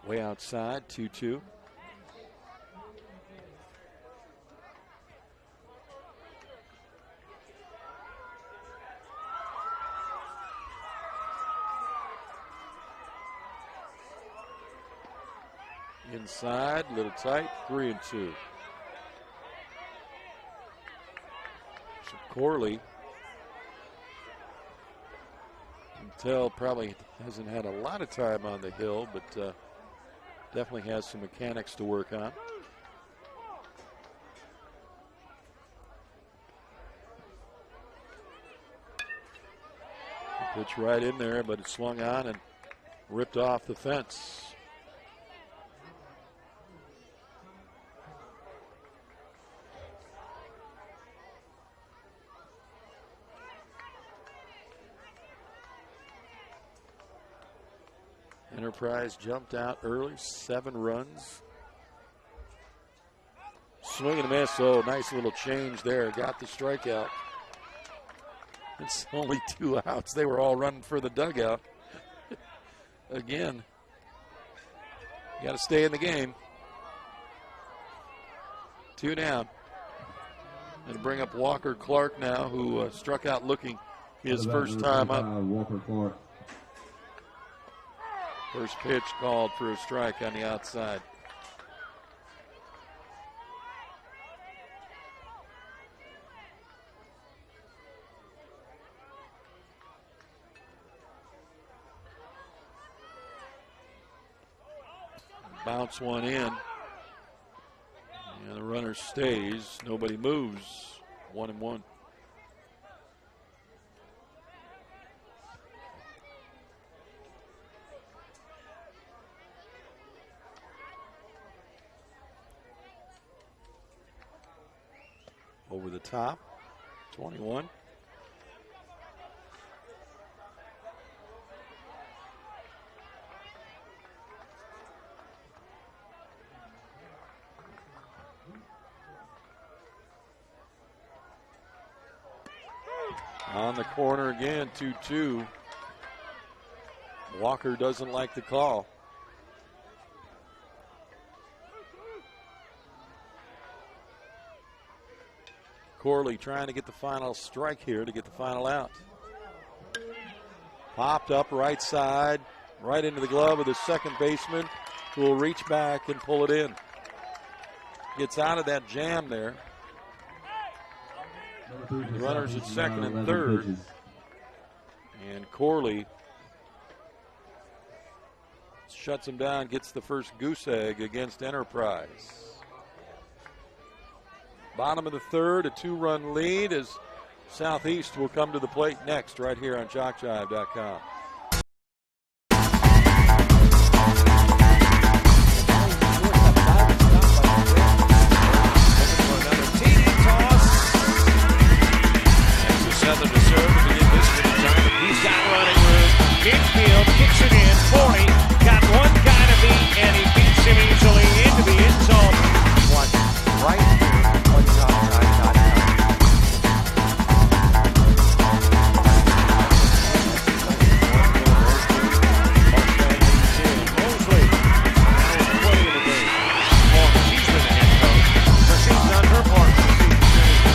Way outside, 2-2. Inside, a little tight, 3-2. So Corley, Tell probably hasn't had a lot of time on the hill, but definitely has some mechanics to work on. Pitch right in there, but it swung on and ripped off the fence. Enterprise jumped out early, 7 runs. Swing and a miss. Oh, nice little change there. Got the strikeout. It's only 2 outs. They were all running for the dugout. Again, you got to stay in the game. 2 down. And bring up Walker Clark now, who struck out looking his first time up. Walker Clark. First pitch called for a strike on the outside. Bounce one in. And the runner stays. Nobody moves. 1-1. Over the top, 21. On the corner again, 2-2. Walker doesn't like the call. Corley trying to get the final strike here to get the final out. Popped up right side, right into the glove of the second baseman, who will reach back and pull it in. Gets out of that jam there. The runners at second and third. And Corley shuts him down, gets the first goose egg against Enterprise. Bottom of the third, a 2-run lead as Southeast will come to the plate next right here on JockJive.com. Southern to serve to begin this time. He's got running room. Midfield kicks it in. 40. Got one guy to beat, and he beats him easily into the end zone. Watch right here on JockJive.com. Mosley. That was 20 in the game. Well, she's been the head coach, so she's done her part for the season.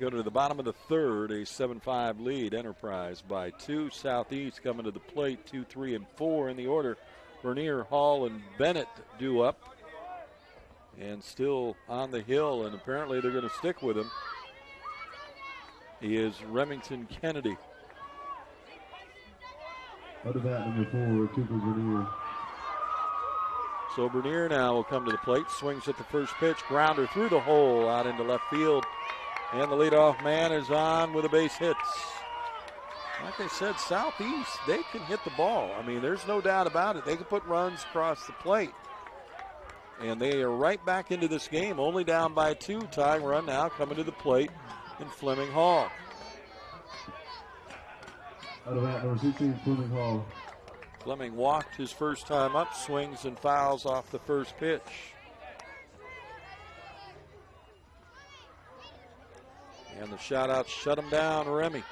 Go to the bottom of the third, a 7-5 lead. Enterprise by 2. Southeast coming to the plate, 2, 3, and 4 in the order. Bernier, Hall, and Bennett due up. and still on the hill, and apparently they're going to stick with him. He is Remington Kennedy. Out of bat, number 4, Cooper Bernier. So Bernier now will come to the plate, swings at the first pitch, grounder through the hole out into left field, and the leadoff man is on with a base hit. Like I said, Southeast, they can hit the ball. I mean, there's no doubt about it. They can put runs across the plate. And they are right back into this game, only down by 2. Tying run now coming to the plate in Fleming Hall. Out of bat, number 16, Fleming Hall. Fleming walked his first time up, swings and fouls off the first pitch. And the shutout shut him down, Remy.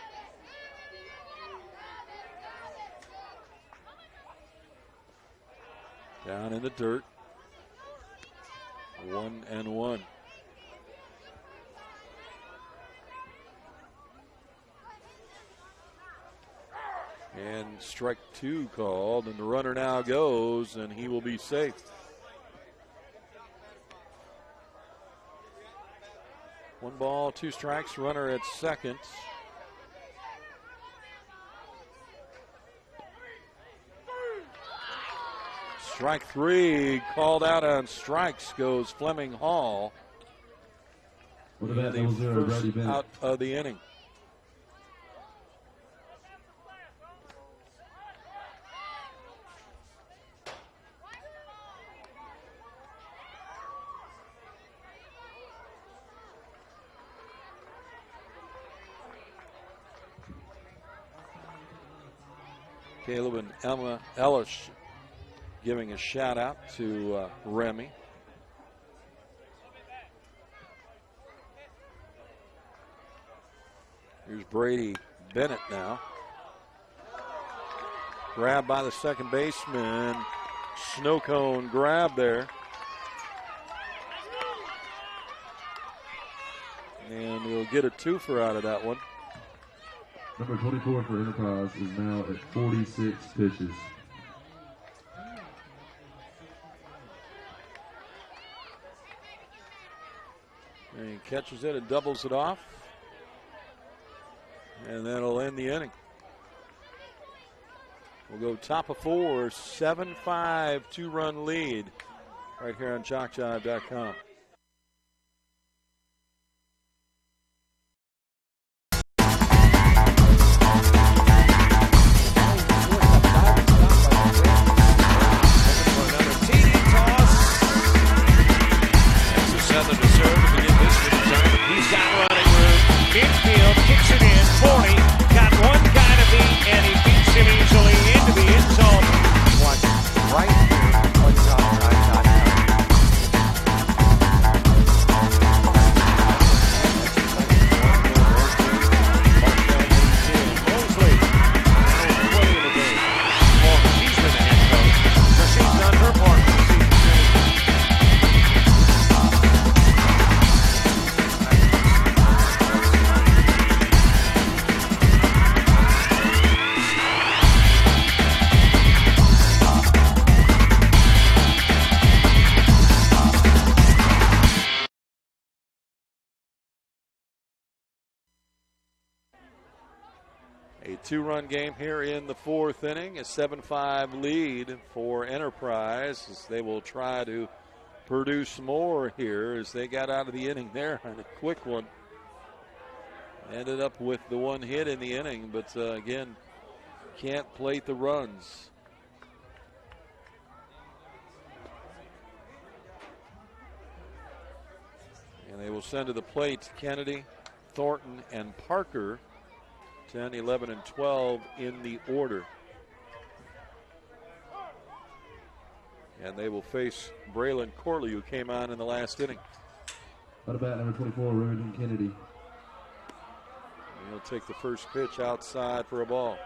Down in the dirt. 1-1. And strike 2 called, and the runner now goes, and he will be safe. One ball, 2 strikes, runner at second. Strike 3, called out on strikes, goes Fleming Hall. What about the first out of the inning. Caleb and Emma Ellis giving a shout out to Remy. Here's Brady Bennett now. Grabbed by the second baseman. Snow cone grab there. And we'll get a twofer out of that one. Number 24 for Enterprise is now at 46 pitches. And he catches it and doubles it off. And that'll end the inning. We'll go top of 4, 7-5, 2-run lead right here on JockJive.com. Infield kicks it in. 40. Got one guy to beat, and he beats him easily into the end zone. Watch right here on JockJive.com. Mosley. Now play of the game. Well, she's been the head coach, so she's done her part for the season. A 2-run game here in the 4th inning. A 7-5 lead for Enterprise as they will try to produce more here as they got out of the inning there on a quick one. Ended up with the 1 hit in the inning, but again, can't plate the runs. And they will send to the plate Kennedy, Thornton, and Parker. 10, 11, and 12 in the order. And they will face Braylon Corley, who came on in the last inning. Out of bat, number 24, Remington Kennedy. And he'll take the first pitch outside for a ball.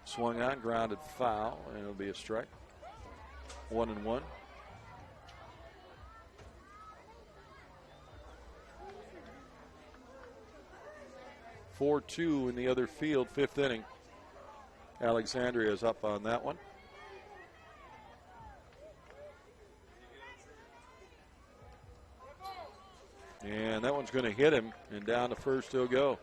Swung on, grounded foul, and it'll be a strike. 1-1. 4-2 in the other field, 5th inning. Alexandria is up on that one. And that one's going to hit him, and down to first he'll go.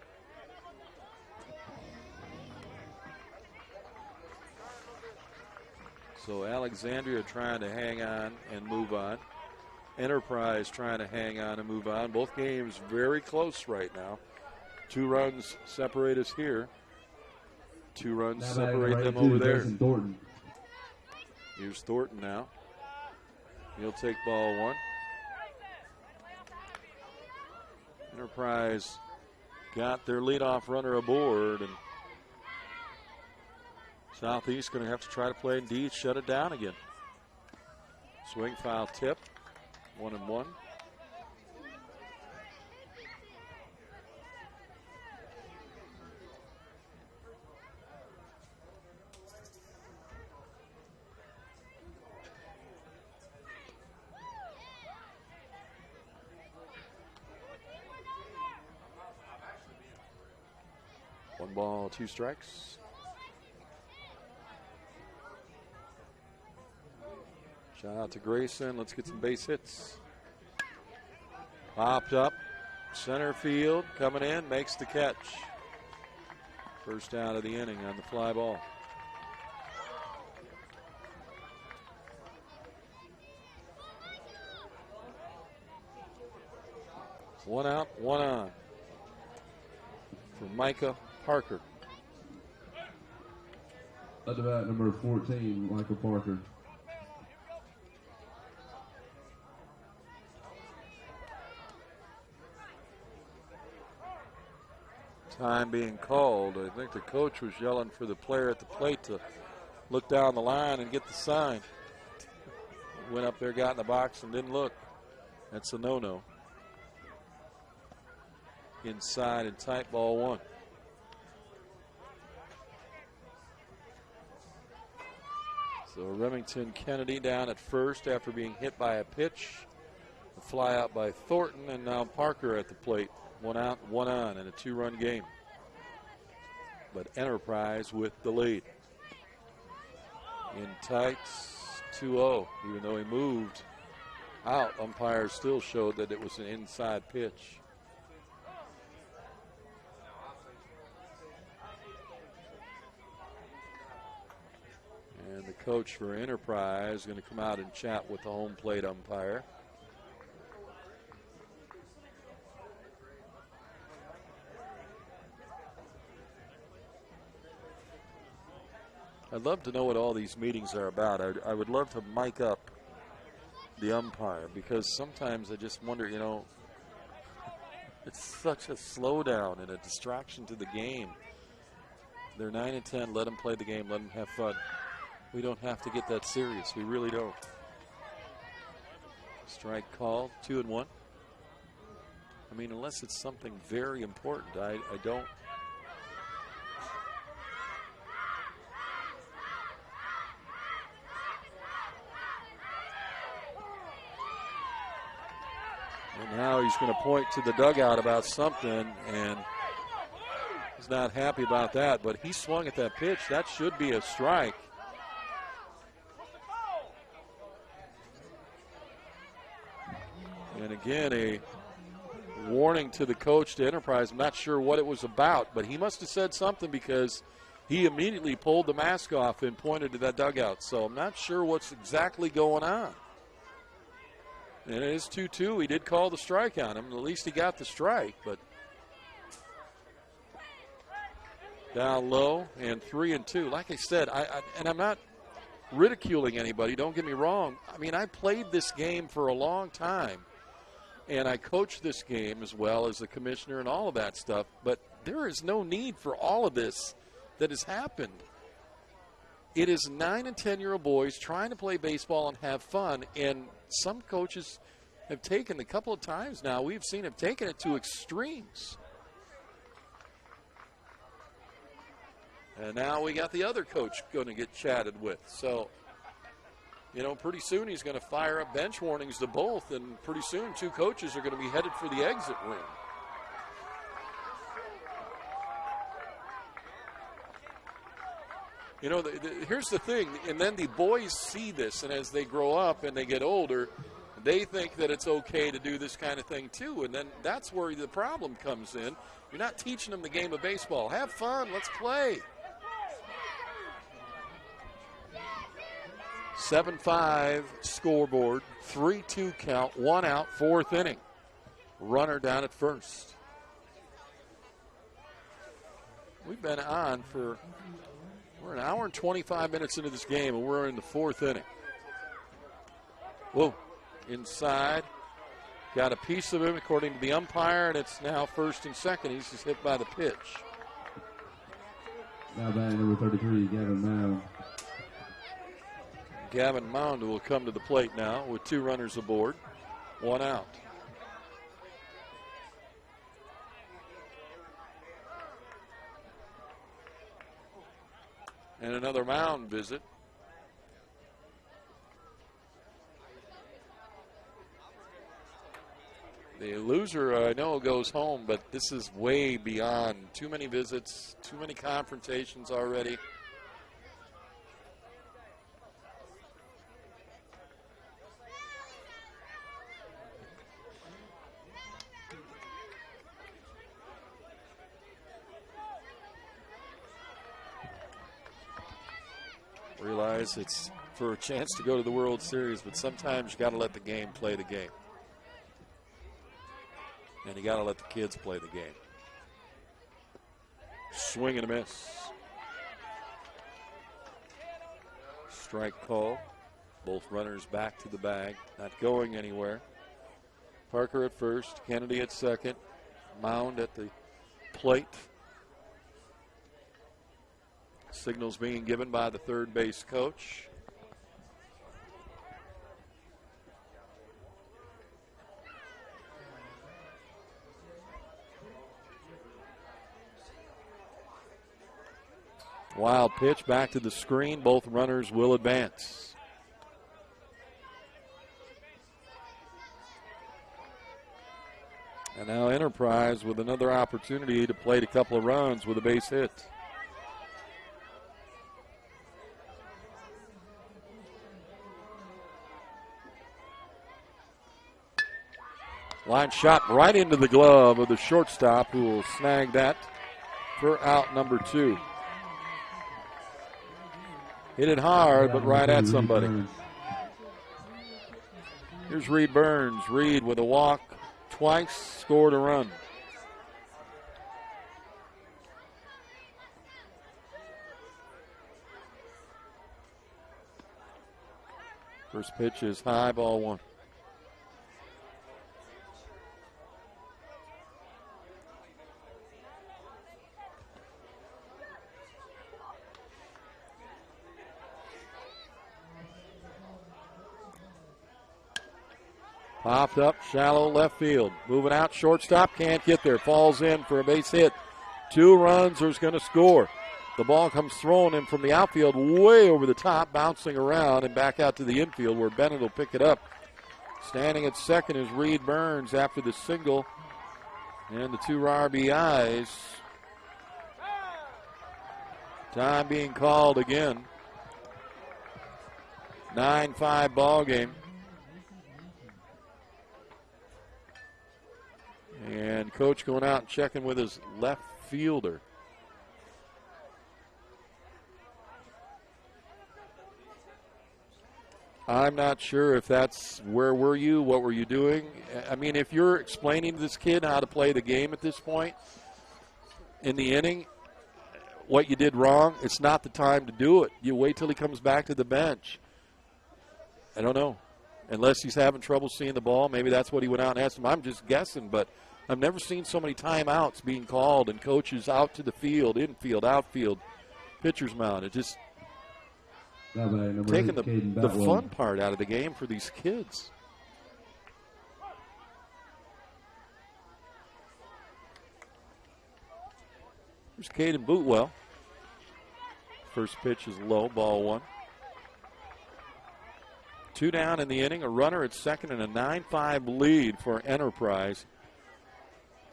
So Alexandria trying to hang on and move on. Enterprise trying to hang on and move on. Both games very close right now. 2 runs separate us here. 2 runs separate them over there. Here's Thornton now. He'll take ball 1. Enterprise got their leadoff runner aboard, and Southeast going to have to try to play indeed, shut it down again. Swing, foul, tip, 1-1. One ball, 2 strikes. Shout out to Grayson. Let's get some base hits. Popped up. Center field. Coming in. Makes the catch. First out of the inning on the fly ball. One out, 1 on. For Micah Parker. At the bat, number 14, Michael Parker. Time being called. I think the coach was yelling for the player at the plate to look down the line and get the sign. Went up there, got in the box, and didn't look. That's a no-no. Inside and tight, ball 1. So Remington Kennedy down at first after being hit by a pitch. A fly out by Thornton, and now Parker at the plate. 1 out, 1 on in a 2-run game. But Enterprise with the lead. In tights, 2-0. Even though he moved out, umpires still showed that it was an inside pitch. And the coach for Enterprise is going to come out and chat with the home plate umpire. I'd love to know what all these meetings are about. I would love to mic up the umpire, because sometimes I just wonder, you know, it's such a slowdown and a distraction to the game. They're 9 and 10. Let them play the game. Let them have fun. We don't have to get that serious. We really don't. Strike called, 2-1. I mean, unless it's something very important, I don't. And now he's going to point to the dugout about something, and he's not happy about that, but he swung at that pitch. That should be a strike. And again, a warning to the coach, to Enterprise. I'm not sure what it was about, but he must have said something, because he immediately pulled the mask off and pointed to that dugout. So I'm not sure what's exactly going on. And it is 2-2. He did call the strike on him. At least he got the strike, but down low and 3-2. Like I said, and I'm not ridiculing anybody. Don't get me wrong. I mean, I played this game for a long time, and I coached this game as well as the commissioner and all of that stuff. But there is no need for all of this that has happened. It is 9 and 10-year-old boys trying to play baseball and have fun, and some coaches have taken, a couple of times now we've seen, have taken it to extremes. And now we got the other coach going to get chatted with. So, you know, pretty soon he's going to fire up bench warnings to both, and pretty soon 2 coaches are going to be headed for the exit room. You know, here's the thing, and then the boys see this, and as they grow up and they get older, they think that it's okay to do this kind of thing too, and then that's where the problem comes in. You're not teaching them the game of baseball. Have fun. Let's play. 7-5 scoreboard, 3-2 count, 1 out, 4th inning. Runner down at first. We've been on for, we're an hour and 25 minutes into this game, and we're in the 4th inning. Whoa, inside. Got a piece of him according to the umpire, and it's now 1st and 2nd. He's just hit by the pitch. Now batting number 33, Gavin Mound. Gavin Mound will come to the plate now with 2 runners aboard, 1 out. And another mound visit. The loser, I know, goes home, but this is way beyond. Too many visits, too many confrontations already. Realize it's for a chance to go to the World Series, but sometimes you got to let the game play the game. And you got to let the kids play the game. Swing and a miss. Strike call. Both runners back to the bag, not going anywhere. Parker at first, Kennedy at second, Mound at the plate. Signals being given by the third base coach. Wild pitch back to the screen. Both runners will advance. And now Enterprise with another opportunity to plate a couple of runs with a base hit. Line shot right into the glove of the shortstop, who will snag that for out number 2. Hit it hard, but right at somebody. Here's Reed Burns. Reed with a walk twice, scored a run. First pitch is high, ball 1. Popped up, shallow left field. Moving out, shortstop, can't get there. Falls in for a base hit. 2 runs, who's going to score. The ball comes thrown in from the outfield way over the top, bouncing around and back out to the infield where Bennett will pick it up. Standing at second is Reed Burns after the single and the 2 RBIs. Time being called again. 9-5 ball game. And coach going out and checking with his left fielder. I'm not sure if that's where were you, what were you doing. I mean, if you're explaining to this kid how to play the game at this point in the inning, what you did wrong, it's not the time to do it. You wait till he comes back to the bench. I don't know. Unless he's having trouble seeing the ball, maybe that's what he went out and asked him. I'm just guessing, but I've never seen so many timeouts being called and coaches out to the field, infield, outfield, pitcher's mound. It just taking the fun part out of the game for these kids. Here's Caden Bootwell. First pitch is low, ball 1. 2 down in the inning, a runner at second, and a 9-5 lead for Enterprise.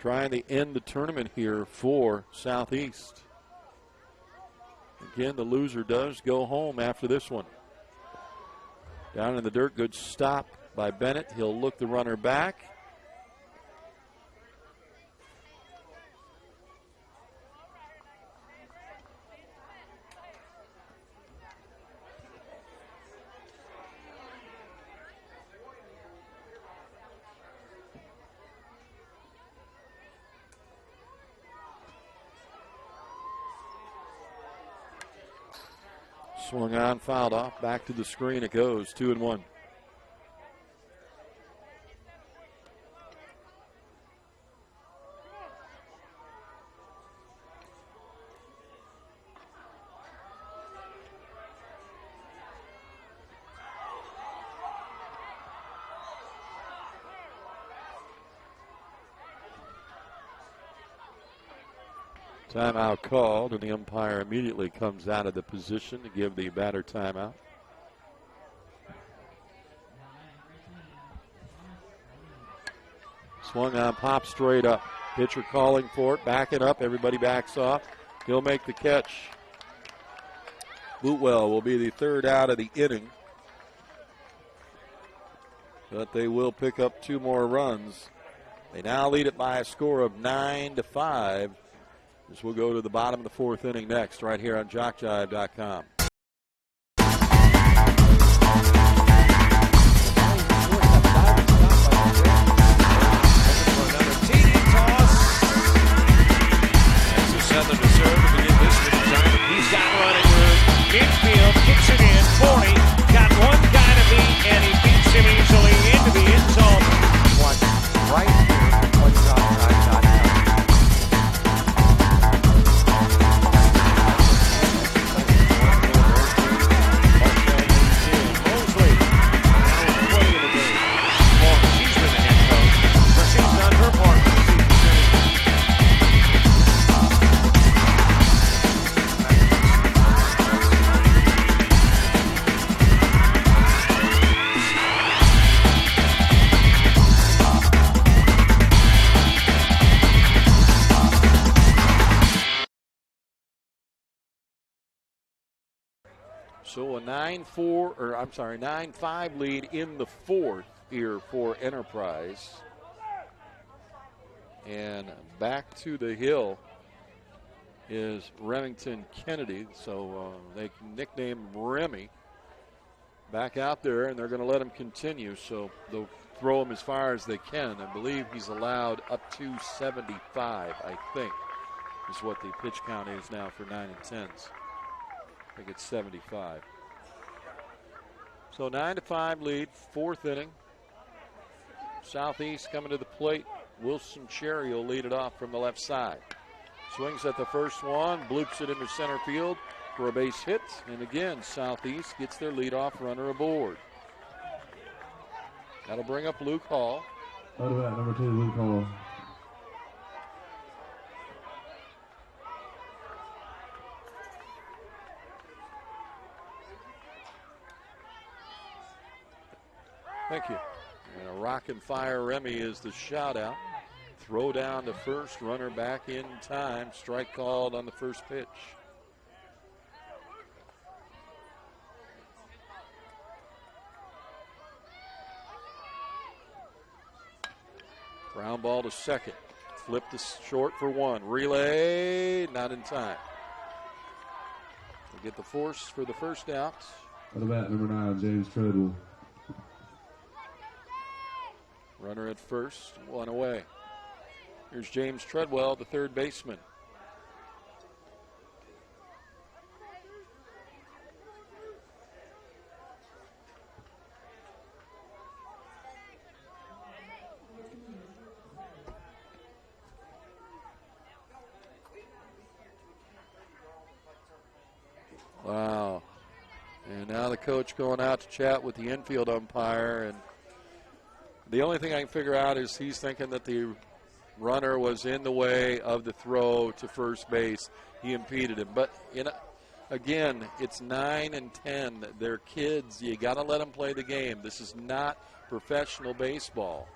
Trying to end the tournament here for Southeast. Again, the loser does go home after this one. Down in the dirt, good stop by Bennett. He'll look the runner back. Swung on, fouled off. Back to the screen it goes. 2-1. Timeout called, and the umpire immediately comes out of the position to give the batter timeout. Swung on, pop straight up. Pitcher calling for it, backing up. Everybody backs off. He'll make the catch. Bootwell will be the third out of the inning. But they will pick up 2 more runs. They now lead it by a score of 9-5. As we'll go to the bottom of the 4th inning next, right here on JockJive.com. Southern to serve to begin this inning. He's got running room. Infield kicks it in. 40. Got one guy to beat, and he beats him easily into the end zone. Watch right here on JockJive.com. So a 9-5 lead in the 4th here for Enterprise. And back to the hill is Remington Kennedy. So they nicknamed him Remy. Back out there, and they're going to let him continue. So they'll throw him as far as they can. I believe he's allowed up to 75, I think, is what the pitch count is now for 9 and 10s. I think it's 75. So 9-5 lead, 4th inning. Southeast coming to the plate. Wilson Cherry will lead it off from the left side. Swings at the first one, bloops it into center field for a base hit. And again, Southeast gets their leadoff runner aboard. That'll bring up Luke Hall. Out of that, number 2, Luke Hall. Thank you. And a rock and fire Remy is the shout out. Throw down to first, runner back in time. Strike called on the first pitch. Ground ball to second. Flip to short for 1. Relay, not in time. They get the force for the first out. Out of that, number 9, James Treadwell. Runner at first, 1 away. Here's James Treadwell, the third baseman. Wow. And now the coach going out to chat with the infield umpire, and the only thing I can figure out is he's thinking that the runner was in the way of the throw to first base. He impeded him. But, again, it's 9 and 10. They're kids. You got to let them play the game. This is not professional baseball.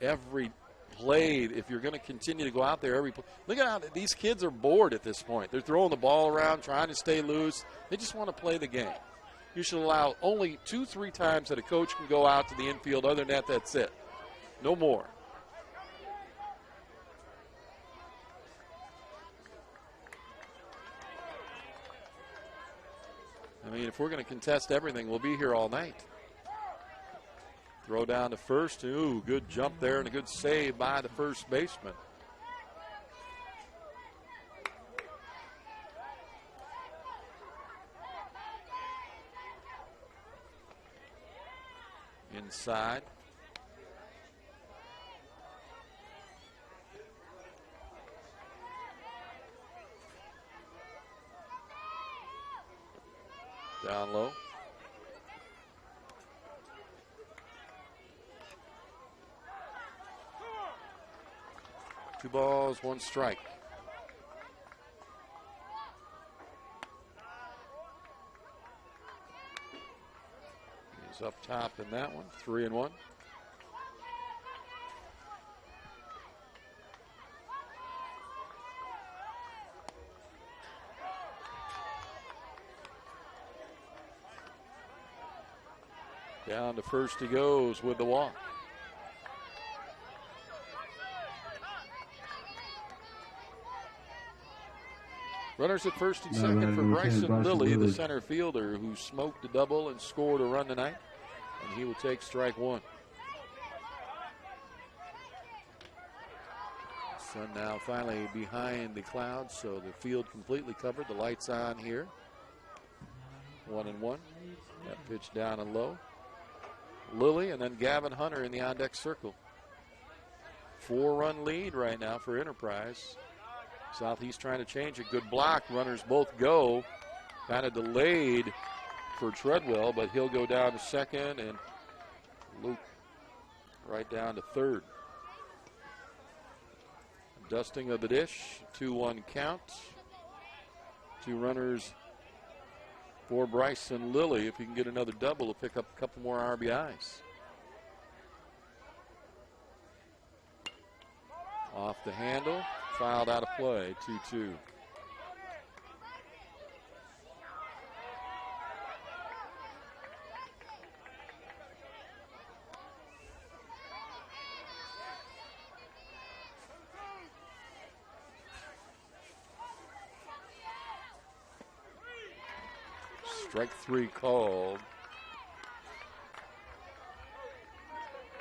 Every played if you're going to continue to go out there every play. Look at how these kids are bored at this point. They're throwing the ball around, trying to stay loose. They just want to play the game. You should allow only 2-3 times that a coach can go out to the infield. Other than that, that's it. No more. I mean, if we're going to contest everything, we'll be here all night. Throw down to first. Ooh, good jump there and a good save by the first baseman. Inside. Down low. Two balls, one strike. He's up top in that one, 3-1. Down to first he goes with the walk. Runners at first and second for Bryson Lilly, the center fielder who smoked a double and scored a run tonight. And he will take strike one. Sun now finally behind the clouds, so the field completely covered. The lights on here. 1-1. That pitch down and low. Lilly and then Gavin Hunter in the on-deck circle. 4-run lead right now for Enterprise. Southeast trying to change it. Good block. Runners both go. Kind of delayed for Treadwell, but he'll go down to second and Luke right down to third. Dusting of the dish. 2-1 count. Two runners for Bryson Lilly. If he can get another double, he'll pick up a couple more RBIs. Off the handle. Fouled out of play, 2-2. Strike three called.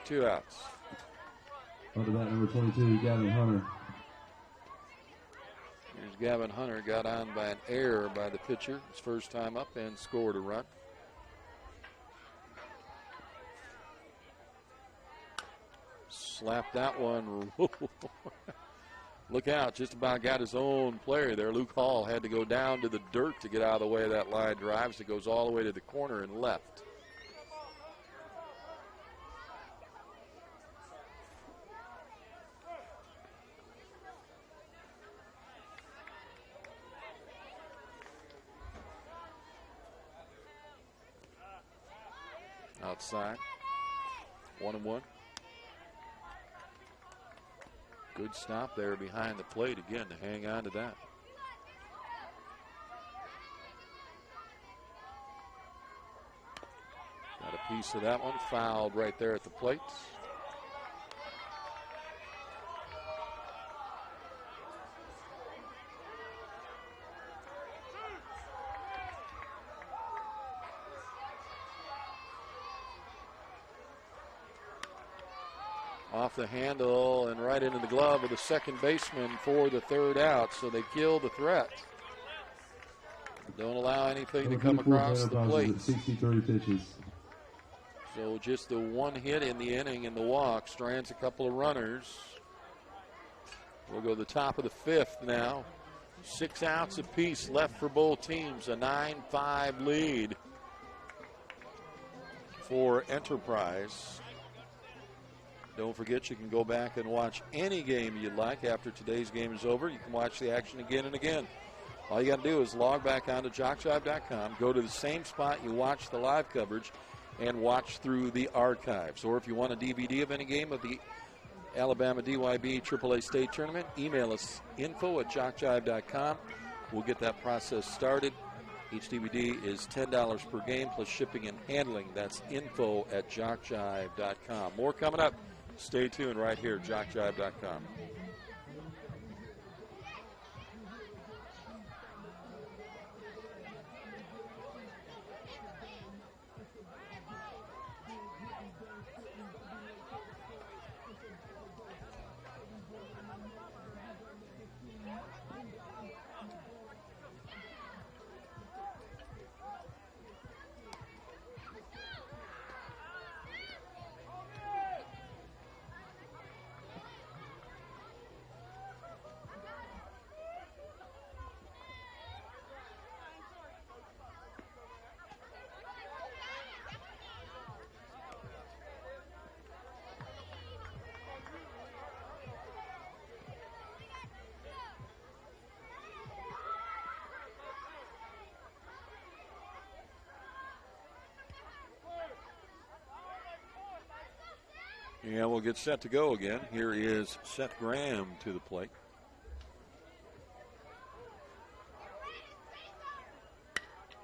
2 outs. On to bat number 22, Gavin Hunter. Here's Gavin Hunter, got on by an error by the pitcher. His first time up and scored a run. Slapped that one. Look out, just about got his own player there. Luke Hall had to go down to the dirt to get out of the way of that line drive. So it goes all the way to the corner and left. Outside. 1-1. Good stop there behind the plate again to hang on to that. Got a piece of that one. Fouled right there at the plate. Off the handle and right into the glove of the second baseman for the third out. So they kill the threat. Don't allow anything to come across the plate. 63 pitches. So just the one hit in the inning and the walk strands a couple of runners. We'll go to the top of the fifth now. 6 outs apiece left for both teams. A 9-5 lead for Enterprise. Don't forget, you can go back and watch any game you'd like after today's game is over. You can watch the action again and again. All you got to do is log back onto JockJive.com, go to the same spot you watch the live coverage, and watch through the archives. Or if you want a DVD of any game of the Alabama DYB AAA State Tournament. Email us info@jockjive.com. We'll get that process started. Each DVD is $10 per game plus shipping and handling. That's info@jockjive.com. More coming up. Stay tuned right here, jockjive.com. Yeah, we'll get set to go again. Here is Seth Graham to the plate.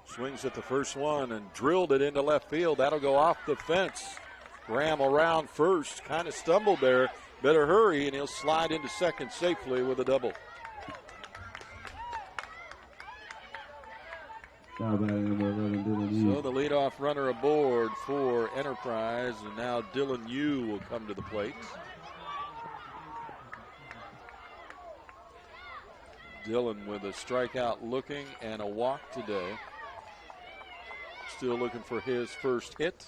Swings at the first one and drilled it into left field. That'll go off the fence. Graham around first, kind of stumbled there. Better hurry, and he'll slide into second safely with a double. Now batting number 11, Dylan Yu. So the leadoff runner aboard for Enterprise, and now Dylan Yu will come to the plate. Dylan with a strikeout looking and a walk today. Still looking for his first hit.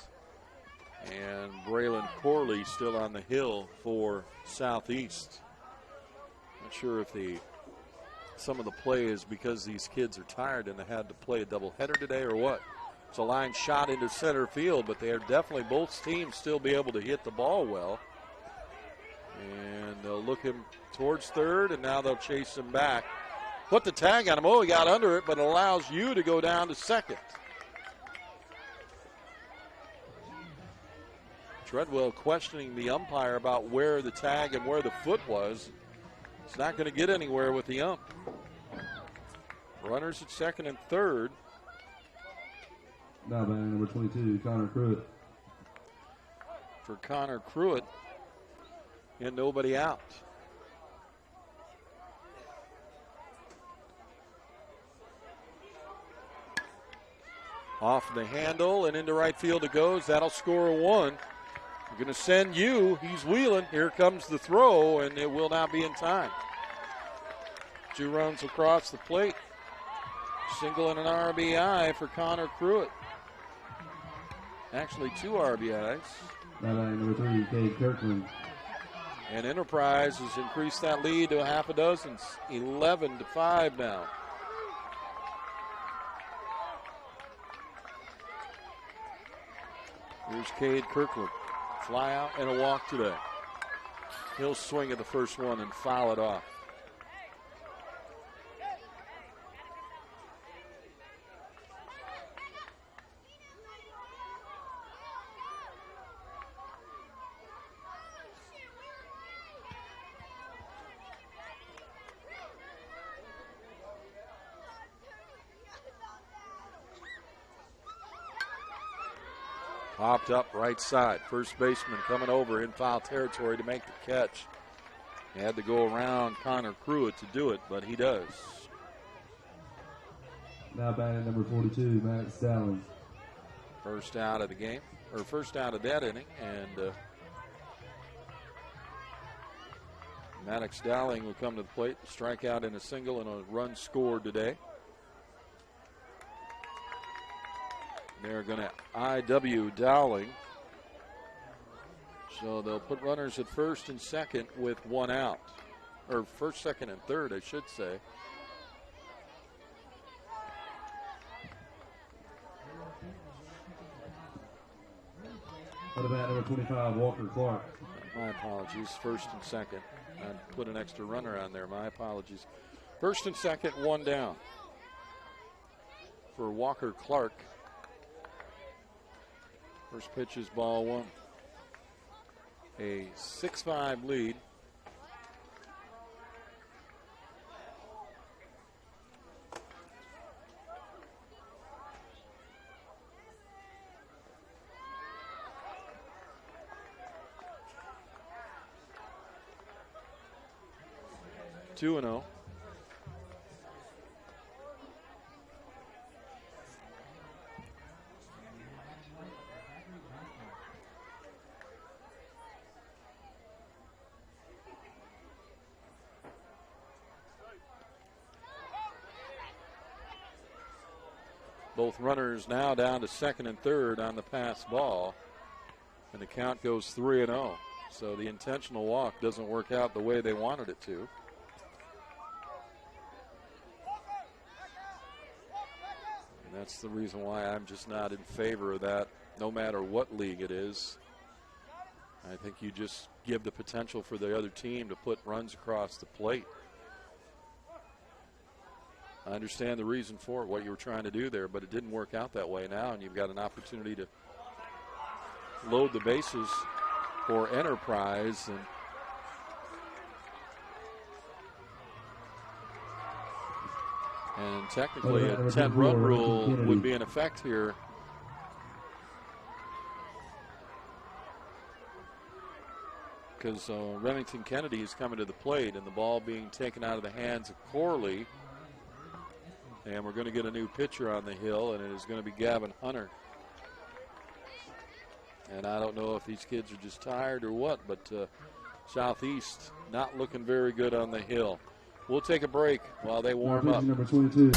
And Braylon Corley still on the hill for Southeast. Not sure if some of the play is because these kids are tired and they had to play a doubleheader today or what. It's a line shot into center field, but they are definitely, both teams still be able to hit the ball well. And they'll look him towards third, and now they'll chase him back. Put the tag on him. Oh, he got under it, but it allows you to go down to second. Treadwell questioning the umpire about where the tag and where the foot was. It's not going to get anywhere with the ump. Runners at second and third. Now batting number 22, Connor Pruitt. For Connor Pruitt, and nobody out. Off the handle and into right field it goes. That'll score a one. We're going to send you. He's wheeling. Here comes the throw, and it will not be in time. 2 runs across the plate. Single and an RBI for Connor Pruitt. Actually, 2 RBIs. Now batting number 3, Cade Kirkland. And Enterprise has increased that lead to a half a dozen. 11-5 now. Here's Cade Kirkland. Fly out and a walk today. He'll swing at the first one and foul it off. Popped up right side. First baseman coming over in foul territory to make the catch. He had to go around Connor Pruitt to do it, but he does. Now batting number 42, Max Dallin. First out of the game, or first out of that inning, and Maddox Dowling will come to the plate. Strikeout in a single and a run scored today. They're going to IW Dowling. So they'll put runners at first and second with 1 out. Or first, second, and third, I should say. What about number 25, Walker Clark? My apologies. First and second. I put an extra runner on there. My apologies. First and second, 1 down for Walker Clark. First pitch is ball 1. a 6-5 lead. Two and 0. Both runners now down to second and third on the pass ball, and the count goes 3-0. So the intentional walk doesn't work out the way they wanted it to. And that's the reason why I'm just not in favor of that, no matter what league it is. I think you just give the potential for the other team to put runs across the plate. I understand the reason for it, what you were trying to do there, but it didn't work out that way now, and you've got an opportunity to load the bases for Enterprise. And technically a 10-run rule would be in effect here. Because Remington Kennedy is coming to the plate, and the ball being taken out of the hands of Corley. And we're going to get a new pitcher on the hill, and it is going to be Gavin Hunter. And I don't know if these kids are just tired or what, but Southeast not looking very good on the hill. We'll take a break while they warm up. Number 22.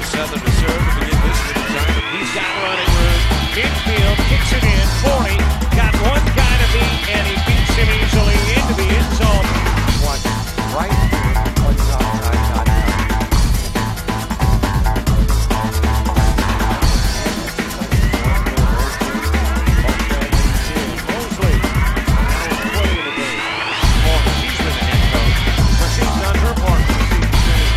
Southern to serve to begin this one. He's got running room. Infield kicks it in. 40. Got one guy to beat, and he beats him easily into the end zone. Watch right here on JockJive.com. Mosley. Now 20 in the game. She's been the head coach, but she's done her part for the season.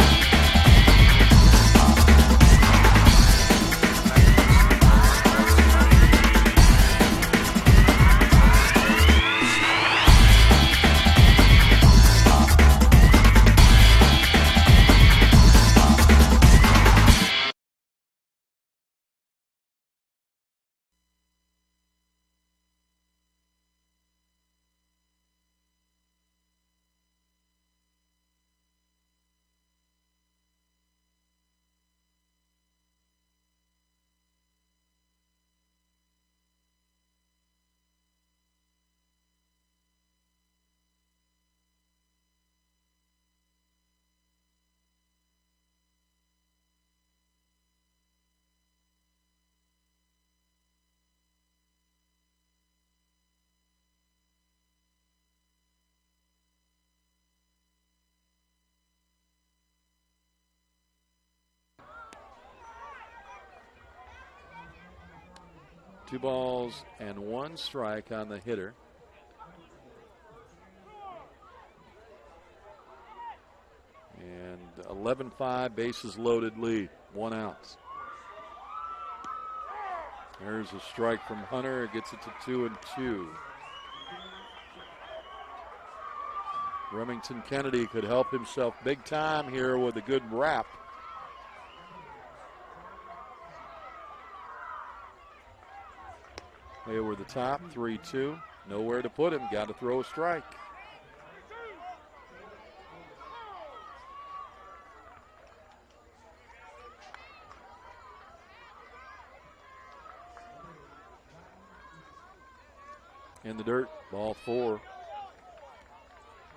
Two balls and one strike on the hitter. And 11-5, bases loaded lead, 1 out. There's a strike from Hunter. It gets it to 2-2. Remington Kennedy could help himself big time here with a good wrap. They were the top, 3-2. Nowhere to put him. Got to throw a strike. In the dirt, ball 4.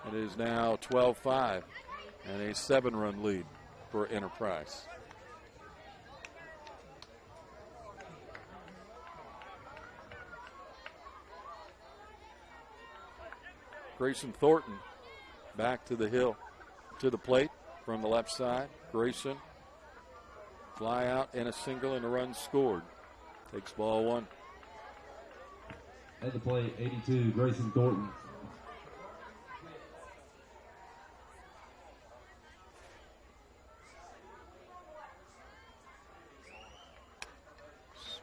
It is now 12-5 and a 7-run lead for Enterprise. Grayson Thornton back to the hill, to the plate from the left side. Grayson, fly out and a single and a run scored. Takes ball 1. At the plate, 82, Grayson Thornton.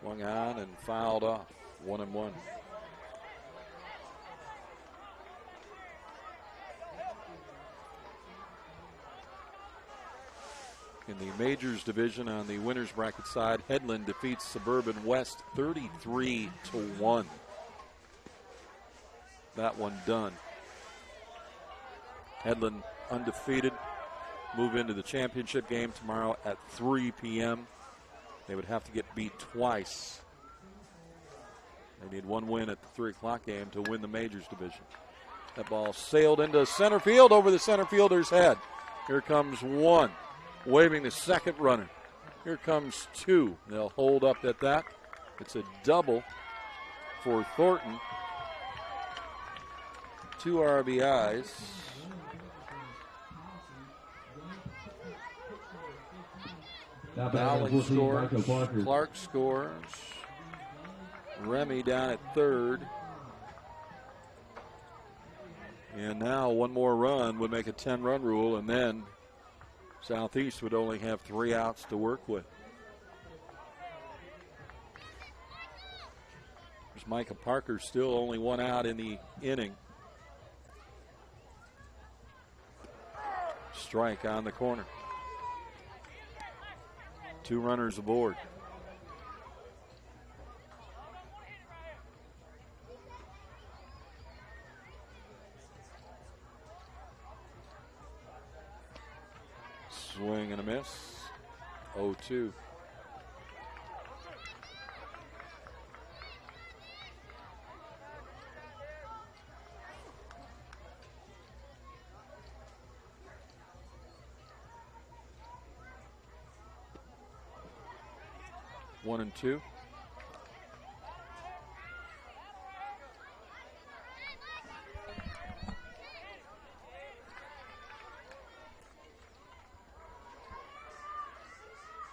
Swung on and fouled off. 1-1. In the Majors division on the winners bracket side, Headland defeats Suburban West 33-1. That one done. Headland undefeated. Move into the championship game tomorrow at 3 p.m. They would have to get beat twice. They need one win at the 3 o'clock game to win the Majors division. That ball sailed into center field over the center fielder's head. Here comes one, waving the second runner. Here comes two. They'll hold up at that. It's a double for Thornton. 2 RBIs. Dowling scores. Clark scores. Remy down at third. And now one more run would make a 10-run rule, and then Southeast would only have 3 outs to work with. There's Micah Parker, still only 1 out in the inning. Strike on the corner. 2 runners aboard. Swing and a miss. 0-2. One and two.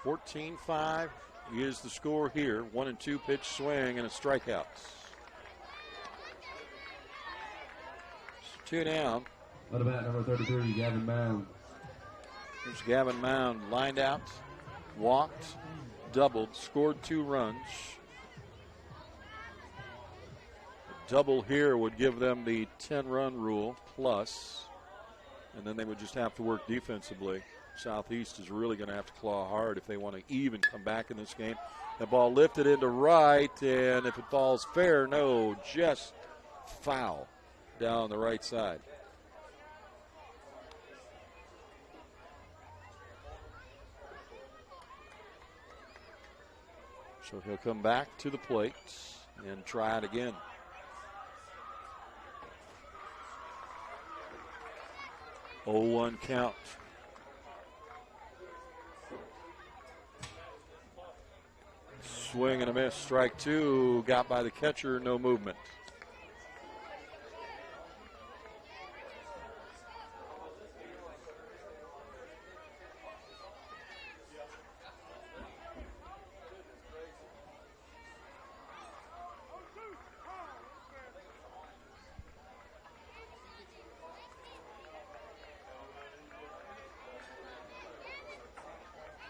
(14-5) is the score here. 1-2 pitch swing and a strikeout. 2 down. What about number 33, Gavin Mound? Here's Gavin Mound, lined out, walked, doubled, scored 2 runs. A double here would give them the 10-run rule plus, and then they would just have to work defensively. Southeast is really going to have to claw hard if they want to even come back in this game. The ball lifted into right, and if it falls fair, no, just foul down the right side. So he'll come back to the plate and try it again. Oh, 1 count. Swing and a miss. Strike 2. Got by the catcher. No movement.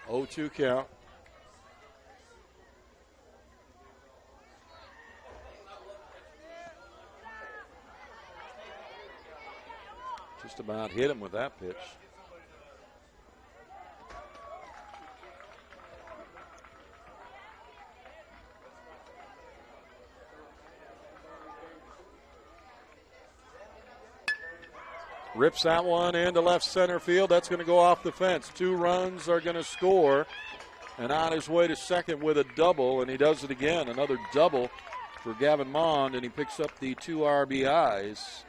Oh, 2 count. Just about hit him with that pitch. Rips that one into left center field. That's going to go off the fence. 2 runs are going to score. And on his way to second with a double, and he does it again. Another double for Gavin Mond, and he picks up the 2 RBIs.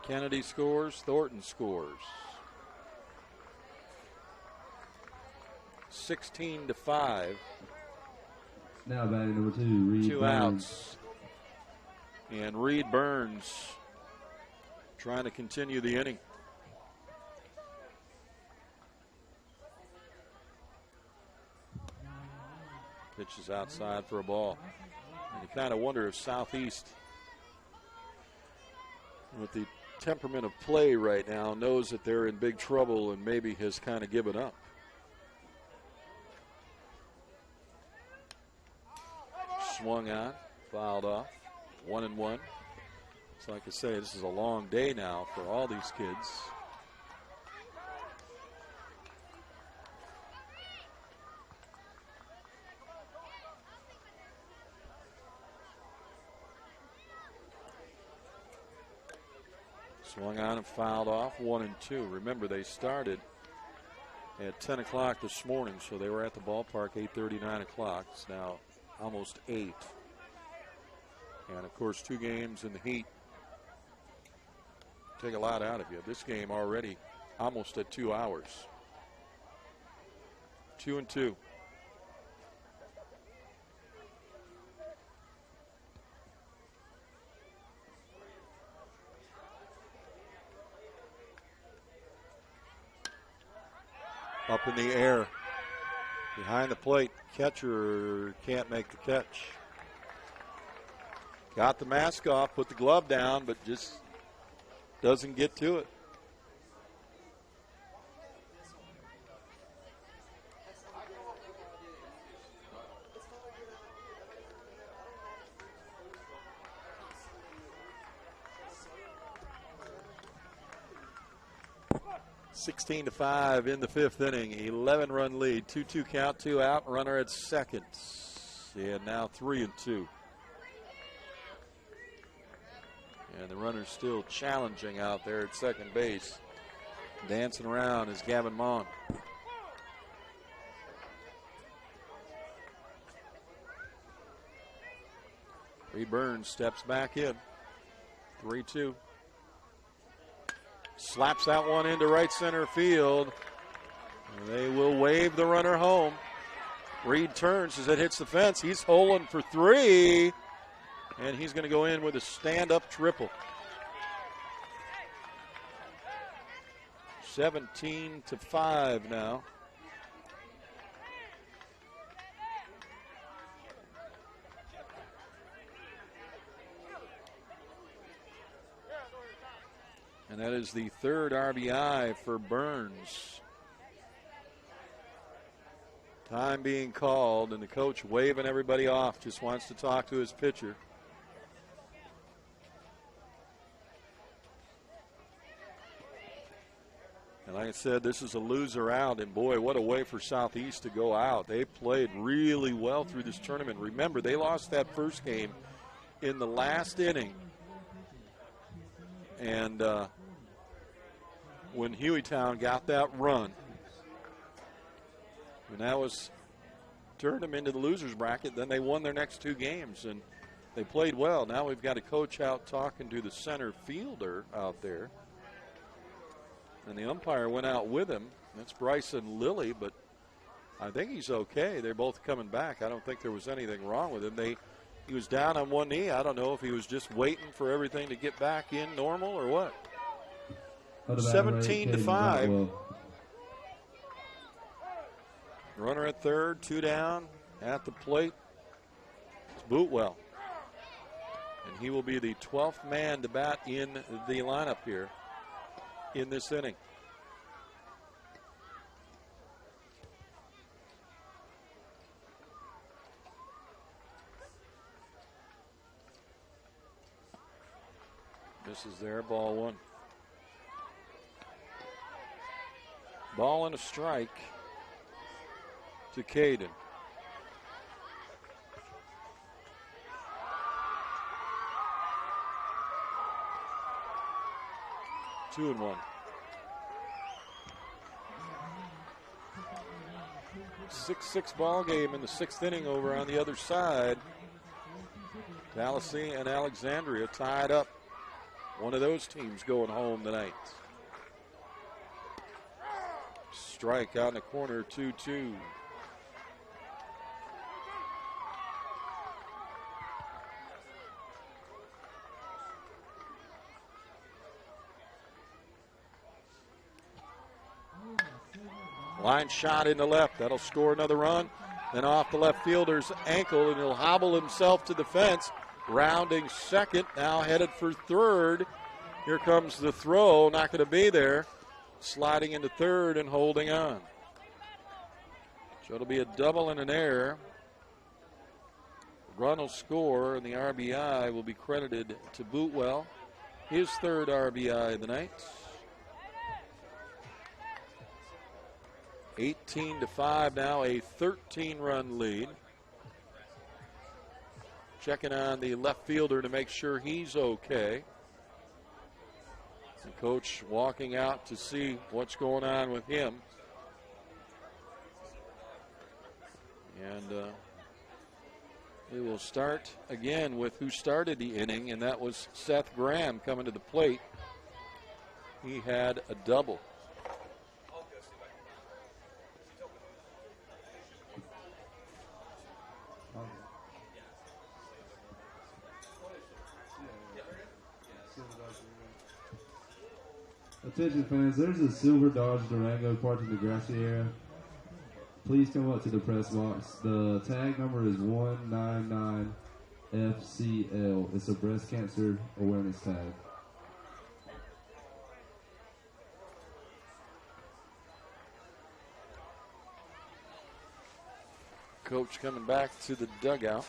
Kennedy scores, Thornton scores. 16-5. Now batting number 2, Reed 2 Burns. outs. And Reed Burns trying to continue the inning. Pitches outside for a ball. And you kind of wonder if Southeast, with the temperament of play right now, knows that they're in big trouble and maybe has kind of given up. swung on, fouled off, 1-1. So like I say, this is a long day now for all these kids. Swung on and fouled off, 1-2. Remember, they started at 10 o'clock this morning, so they were at the ballpark 8:30, 9 o'clock. It's now almost 8. And, of course, 2 games in the heat take a lot out of you. This game already almost at 2 hours. 2-2. Up in the air, behind the plate, catcher can't make the catch. Got the mask off, put the glove down, but just doesn't get to it. (16-5) in the 5th inning. 11-run lead. 2-2 count, 2 out. Runner at second. And now 3-2. And the runner's still challenging out there at second base. Dancing around is Gavin Mon. Reed Burns steps back in. 3-2. Slaps that one into right center field. They will wave the runner home. Reed turns as it hits the fence. He's holing for 3. And he's going to go in with a stand-up triple. 17-5 now. And that is the 3rd RBI for Burns. Time being called, and the coach waving everybody off, just wants to talk to his pitcher. And like I said, this is a loser out, and boy, what a way for Southeast to go out. They played really well through this tournament. Remember, they lost that first game in the last inning. And when Hueytown got that run, and that was turned them into the losers bracket, then they won their next 2 games, and they played well. Now we've got a coach out talking to the center fielder out there. And the umpire went out with him. That's Bryson Lilly, but I think he's okay. They're both coming back. I don't think there was anything wrong with him. He was down on one knee. I don't know if he was just waiting for everything to get back in normal or what. 17-5. Runner at third, 2 down. At the plate, it's Bootwell. And he will be the 12th man to bat in the lineup here in this inning. This is their ball 1. Ball and a strike to Caden. Two and 1. 6-6 ball game in the 6th inning over on the other side. Tallahassee and Alexandria tied up. One of those teams going home tonight. Strike out in the corner, 2-2. Line shot in the left. That'll score another run. Then off the left fielder's ankle, and he'll hobble himself to the fence. Rounding second, now headed for third. Here comes the throw, not going to be there. Sliding into third and holding on. So it'll be a double and an error. run will score, and the RBI will be credited to Bootwell, his third RBI of the night. 18-5 now, a 13-run lead. Checking on the left fielder to make sure he's okay. The coach walking out to see what's going on with him. And we will start again with who started the inning, and that was Seth Graham coming to the plate. He had a double. Attention fans, there's a silver Dodge Durango parked in the grassy area. Please come up to the press box. The tag number is 199FCL. It's a breast cancer awareness tag. Coach coming back to the dugout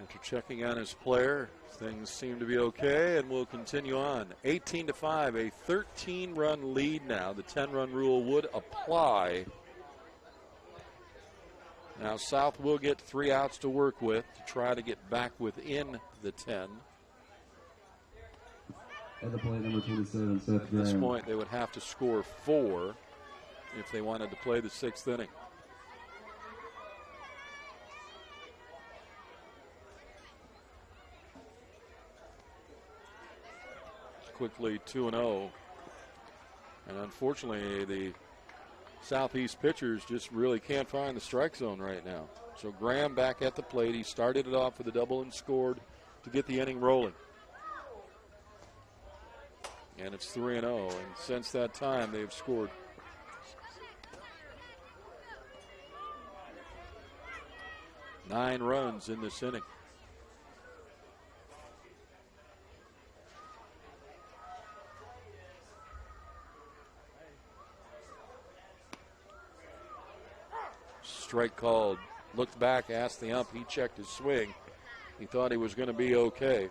after checking on his player. Things seem to be okay, and we'll continue on. 18-5, a 13-run lead now. The 10-run rule would apply. Now South will get 3 outs to work with to try to get back within the 10. At the plate, number 27, Seth Graham. At this point, they would have to score 4 if they wanted to play the 6th inning. Quickly 2-0. And unfortunately, the Southeast pitchers just really can't find the strike zone right now. So Graham back at the plate. He started it off with a double and scored to get the inning rolling. And it's 3-0. And since that time, they've scored 9 runs in this inning. Strike called. Looked back, asked the ump. He checked his swing. He thought he was going to be okay.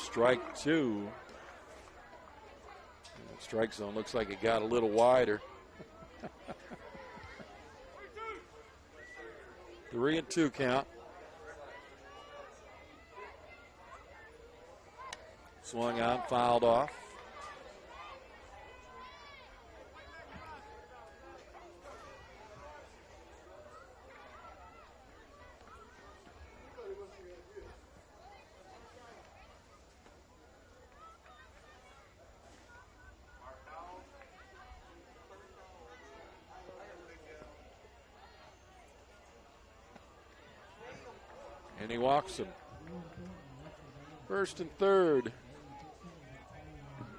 Strike 2. The strike zone looks like it got a little wider. 3-2 count. Swung on, fouled off. And he walks him. 1st and 3rd.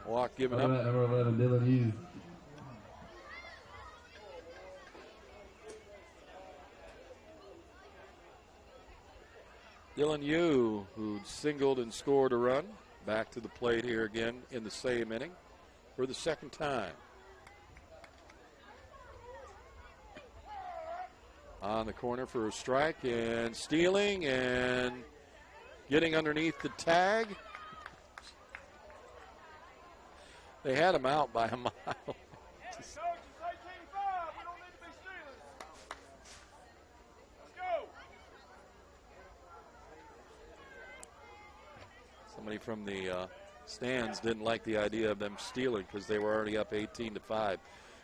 Walk given up. Number 11, Dylan Yu. Dylan Yu, who singled and scored a run, back to the plate here again in the same inning for the 2nd time. On the corner for a strike, and stealing and getting underneath the tag. They had him out by a mile. Somebody from the stands didn't like the idea of them stealing because they were already up 18-5.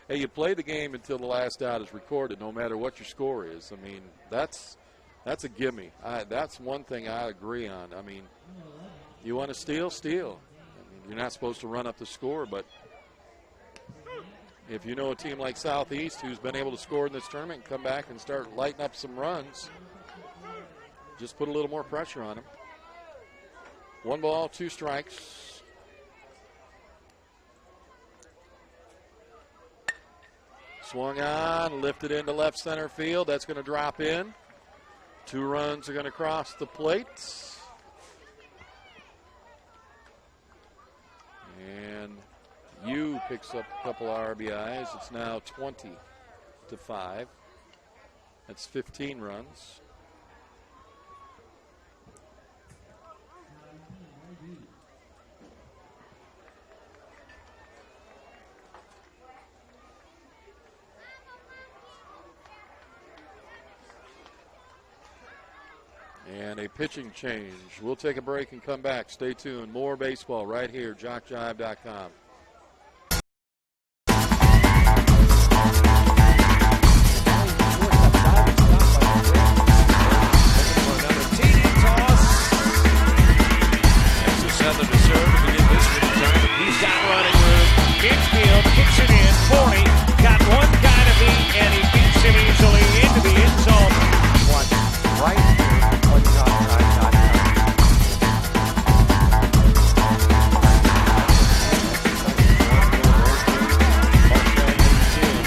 Hey, you play the game until the last out is recorded, no matter what your score is. I mean, that's a gimme. That's one thing I agree on. I mean, you want to steal, steal. You're not supposed to run up the score, but if you know a team like Southeast who's been able to score in this tournament and come back and start lighting up some runs, just put a little more pressure on them. 1 ball, 2 strikes. Swung on, lifted into left center field. That's going to drop in. 2 runs are going to cross the plate. picks up a couple of RBIs. It's now 20-5. That's 15 runs. And a pitching change. We'll take a break and come back. Stay tuned. More baseball right here, JockJive.com. Southern to serve to begin this one. He's got running room. Infield kicks it in. 40. Got one guy to beat, and he beats him easily into the end zone. One right here on JockJive.com.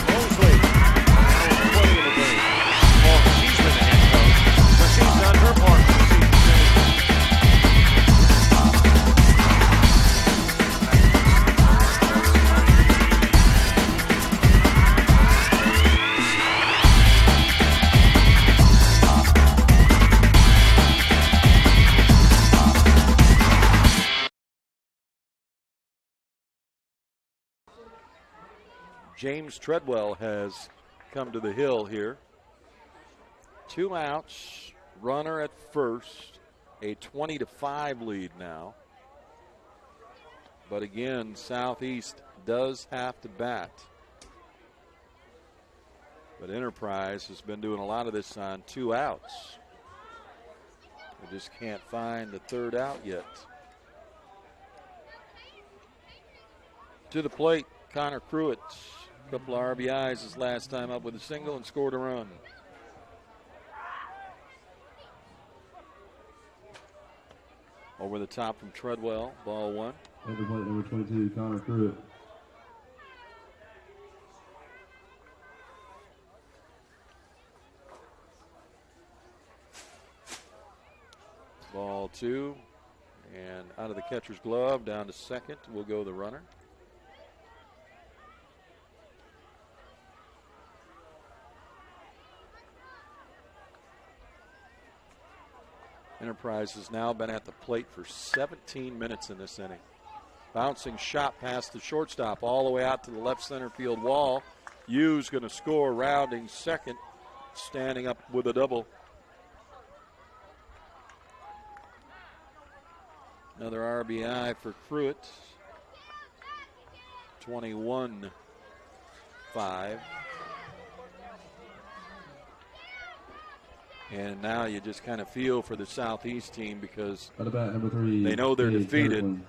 Mosley. Now playing the game. Well, she's been the head coach, but she's done her part for the season. James Treadwell has come to the hill here. 2 outs, runner at first, a 20-5 lead now. But again, Southeast does have to bat. But Enterprise has been doing a lot of this on 2 outs. They just can't find the 3rd out yet. To the plate, Connor Pruitt. A couple of RBIs his last time up with a single and scored a run. Over the top from Treadwell, ball 1. At the plate, number 22, Connor Pruitt. Ball 2. And out of the catcher's glove, down to second will go the runner. Enterprise has now been at the plate for 17 minutes in this inning. Bouncing shot past the shortstop all the way out to the left center field wall. Yu's going to score, rounding second, standing up with a double. Another RBI for Pruitt. 21-5. And now you just kind of feel for the Southeast team because At about number 3, they know they're defeated. Kirkland.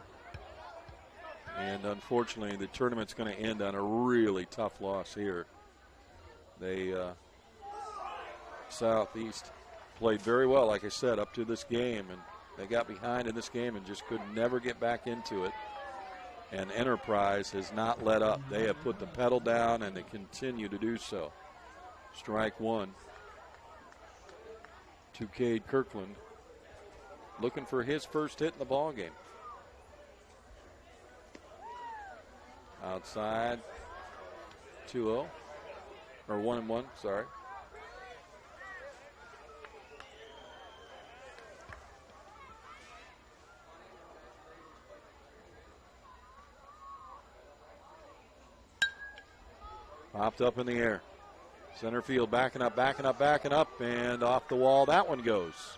And unfortunately, the tournament's going to end on a really tough loss here. They Southeast played very well, like I said, up to this game, and they got behind in this game and just could never get back into it. And Enterprise has not let up. They have put the pedal down, and they continue to do so. Strike 1. To Cade Kirkland, looking for his first hit in the ball game. Outside, 2-0, or 1-1, sorry. Popped up in the air. Center field backing up, and off the wall. That one goes.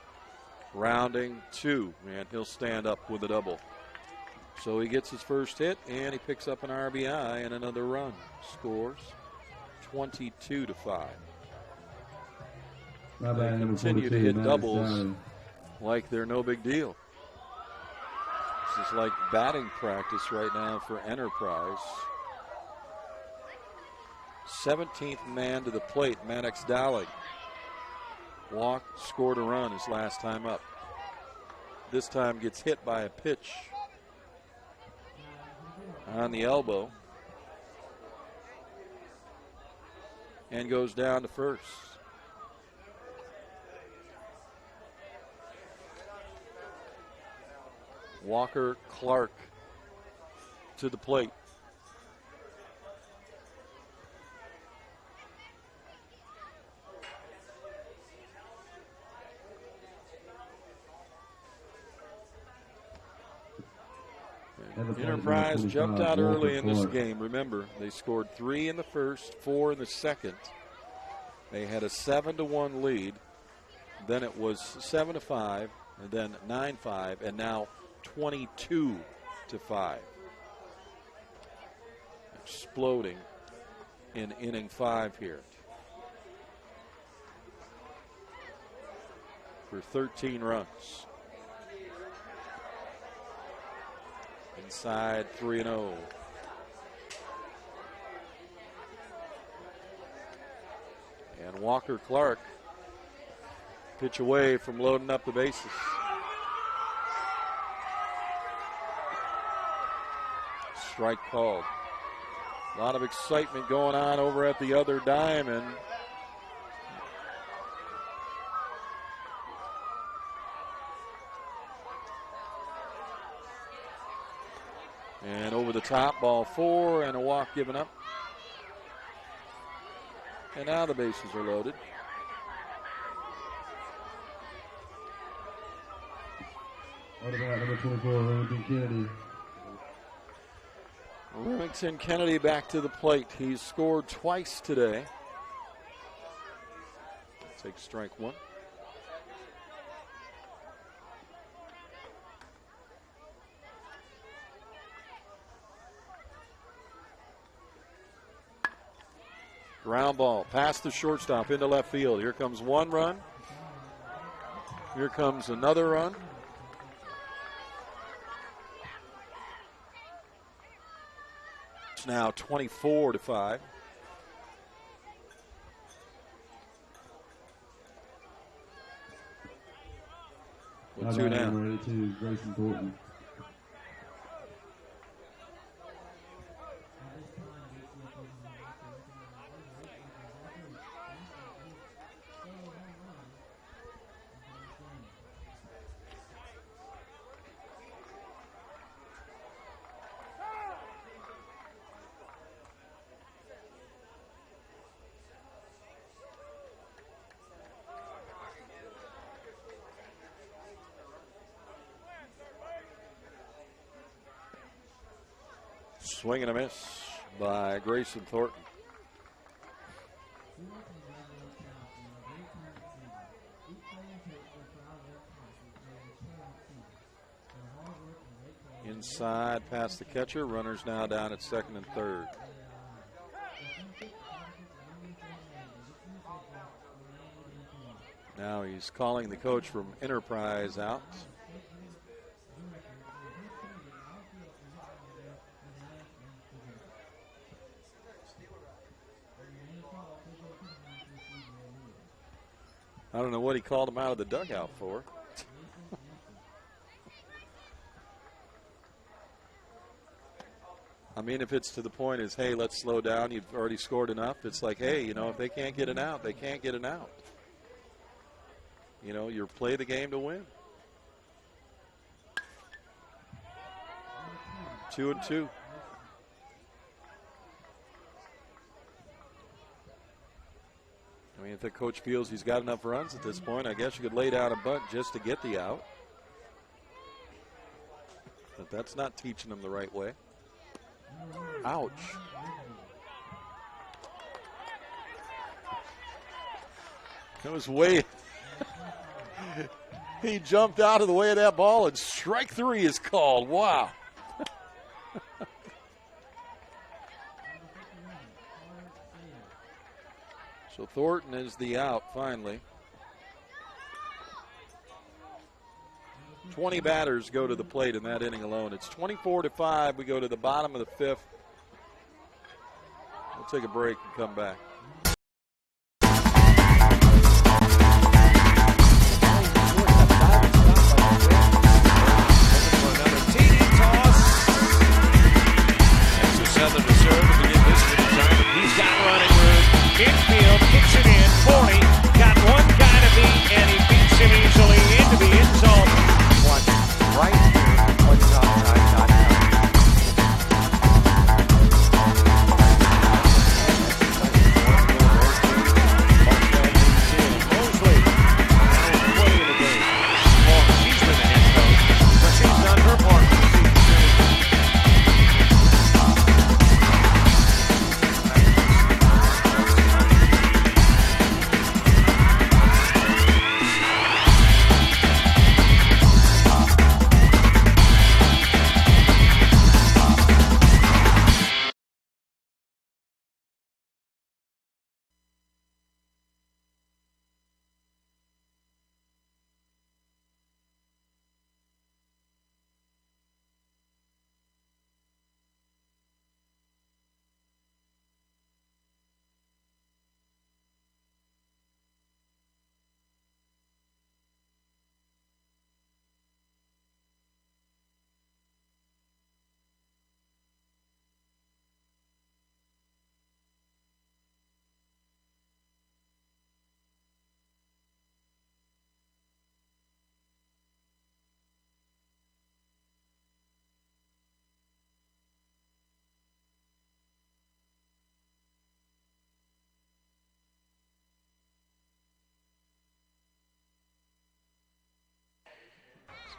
Rounding 2, and he'll stand up with a double. So he gets his first hit, and he picks up an RBI and another run. Scores 22-5. They continue to hit doubles like they're no big deal. This is like batting practice right now for Enterprise. 17th man to the plate, Maddox Dowling. Walked, scored a run his last time up. This time gets hit by a pitch on the elbow and goes down to first. Walker Clark to the plate. At the plate, Enterprise number jumped 25, out early Walker in this Clark. game. Remember, they scored 3 in the first, 4 in the second. They had a 7-1 lead. Then it was 7-5, and then 9-5, and now 22-5. Exploding in inning 5 here. For 13 runs. Inside 3-0. And Walker Clark pitch away from loading up the bases. Strike called. A lot of excitement going on over at the other diamond. And over the top, ball 4 and a walk given up. And now the bases are loaded. What about number 24, Remington Kennedy? Remington Kennedy back to the plate. He's scored twice today. Take strike 1. Ground ball past the shortstop into left field. Here comes 1 run. Here comes another run. It's now 24-5. With 2 down. Number 82, Grayson Thornton. Swing and a miss by Grayson Thornton. Inside past the catcher. Runners now down at second and third. Now he's calling the coach from Enterprise out. I don't know what he called him out of the dugout for. I mean, if it's to the point is, hey, let's slow down, you've already scored enough. It's like, hey, you know, if they can't get an out, they can't get an out. You know, you play the game to win. 2-2. I mean, if the coach feels he's got enough runs at this point, I guess you could lay down a bunt just to get the out. But that's not teaching them the right way. Ouch. That was way... He jumped out of the way of that ball, and strike 3 is called. Wow. So Thornton is the out finally. 20 batters go to the plate in that inning alone. It's 24-5. We go to the bottom of the 5th. We'll take a break and come back. Southern to serve to begin this inning. He's got running room. Infield kicks it in. 40. Got one guy to beat, and he beats him easily into the end zone. One right here on JockJive.com.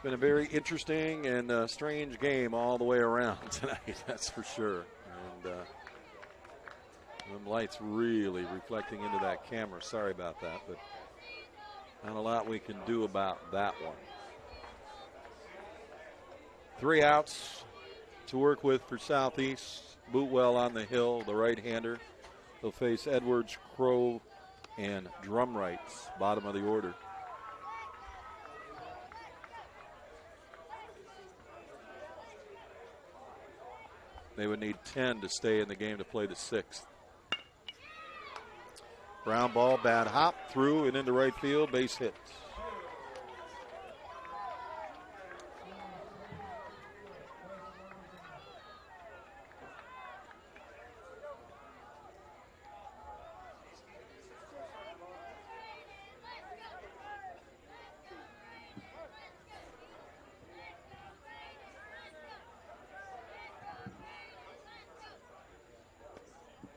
been a very interesting and strange game all the way around tonight, that's for sure. And them lights really reflecting into that camera. Sorry about that, but not a lot we can do about that one. 3 outs to work with for Southeast. Bootwell on the hill, the right-hander. They'll face Edwards, Crow, and Drumrights, bottom of the order. They would need 10 to stay in the game to play the 6th. Ground ball, bad hop, through and into right field, base hit.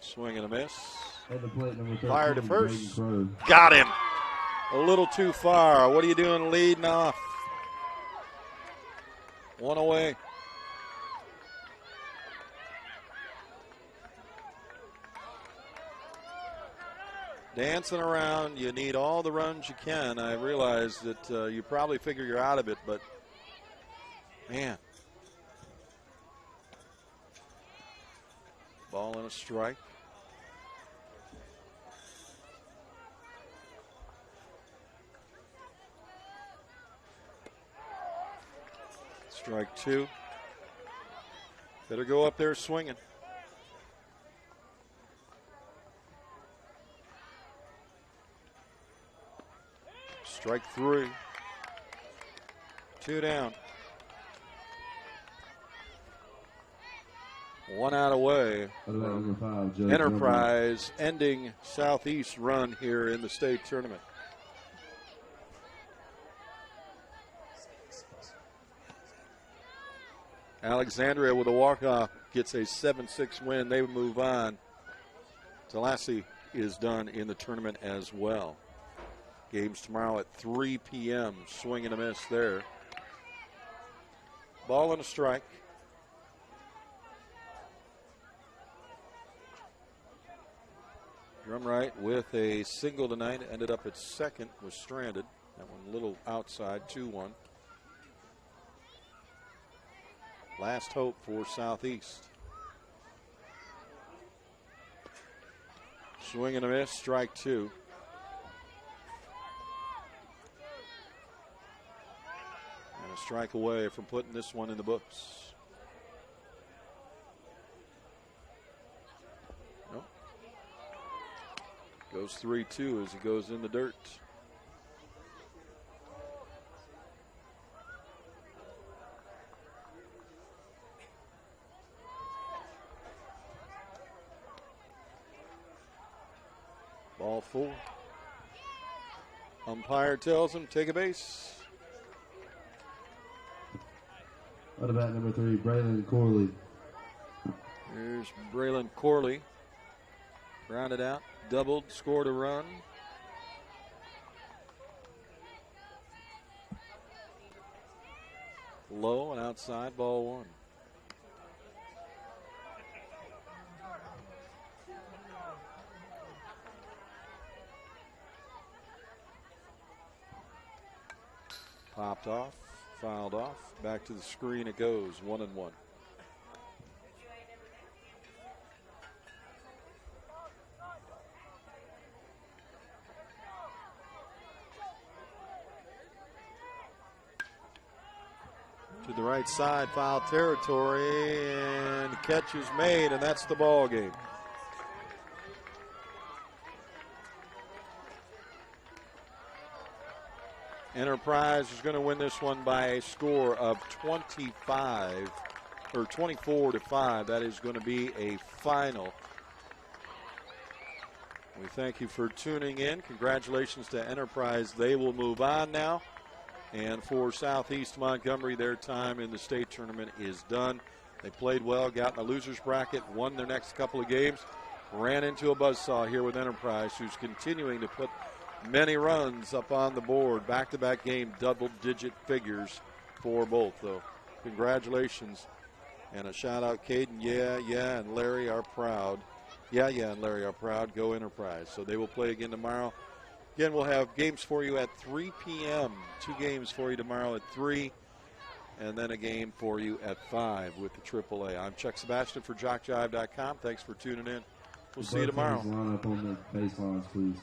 Swing and a miss. At the plate, number 13, Fire to first. Crow. Got him. A little too far. What are you doing leading off? 1 away. Dancing around. You need all the runs you can. I realize that you probably figure you're out of it, but man. Ball and a strike. Strike 2. Better go up there swinging. Strike 3. 2 down. 1 out away. Number 5, Judge Enterprise ending Southeast run here in the state tournament. Alexandria with a walk-off gets a 7-6 win. They move on. Tallahassee is done in the tournament as well. Games tomorrow at 3 p.m. Swing and a miss there. Ball and a strike. Drumright with a single tonight. Ended up at second. Was stranded. That one a little outside. 2-1. Last hope for Southeast. Swing and a miss, strike 2. And a strike away from putting this one in the books. Nope. Goes 3-2 as he goes in the dirt. Ball 4. Umpire tells him, take a base. What about number 3, Braylon Corley? Here's Braylon Corley. Grounded out, doubled, scored a run. Low and outside, ball 1. Popped off, fouled off, back to the screen it goes, 1-1. To the right side, foul territory, and catch is made, and that's the ball game. Enterprise is going to win this one by a score of 24-5. That is going to be a final. We thank you for tuning in. Congratulations to Enterprise. They will move on now. And for Southeast Montgomery, their time in the state tournament is done. They played well, got in the loser's bracket, won their next couple of games, ran into a buzzsaw here with Enterprise, who's continuing to put many runs up on the board. Back-to-back game, double-digit figures for both, though. Congratulations. And a shout-out, Caden. Yeah, and Larry are proud. Yeah, and Larry are proud. Go Enterprise. So they will play again tomorrow. Again, we'll have games for you at 3 p.m. 2 games for you tomorrow at 3, and then a game for you at 5 with the AAA. I'm Chuck Sebastian for JockJive.com. Thanks for tuning in. We'll see you tomorrow. Line up on the baselines, please.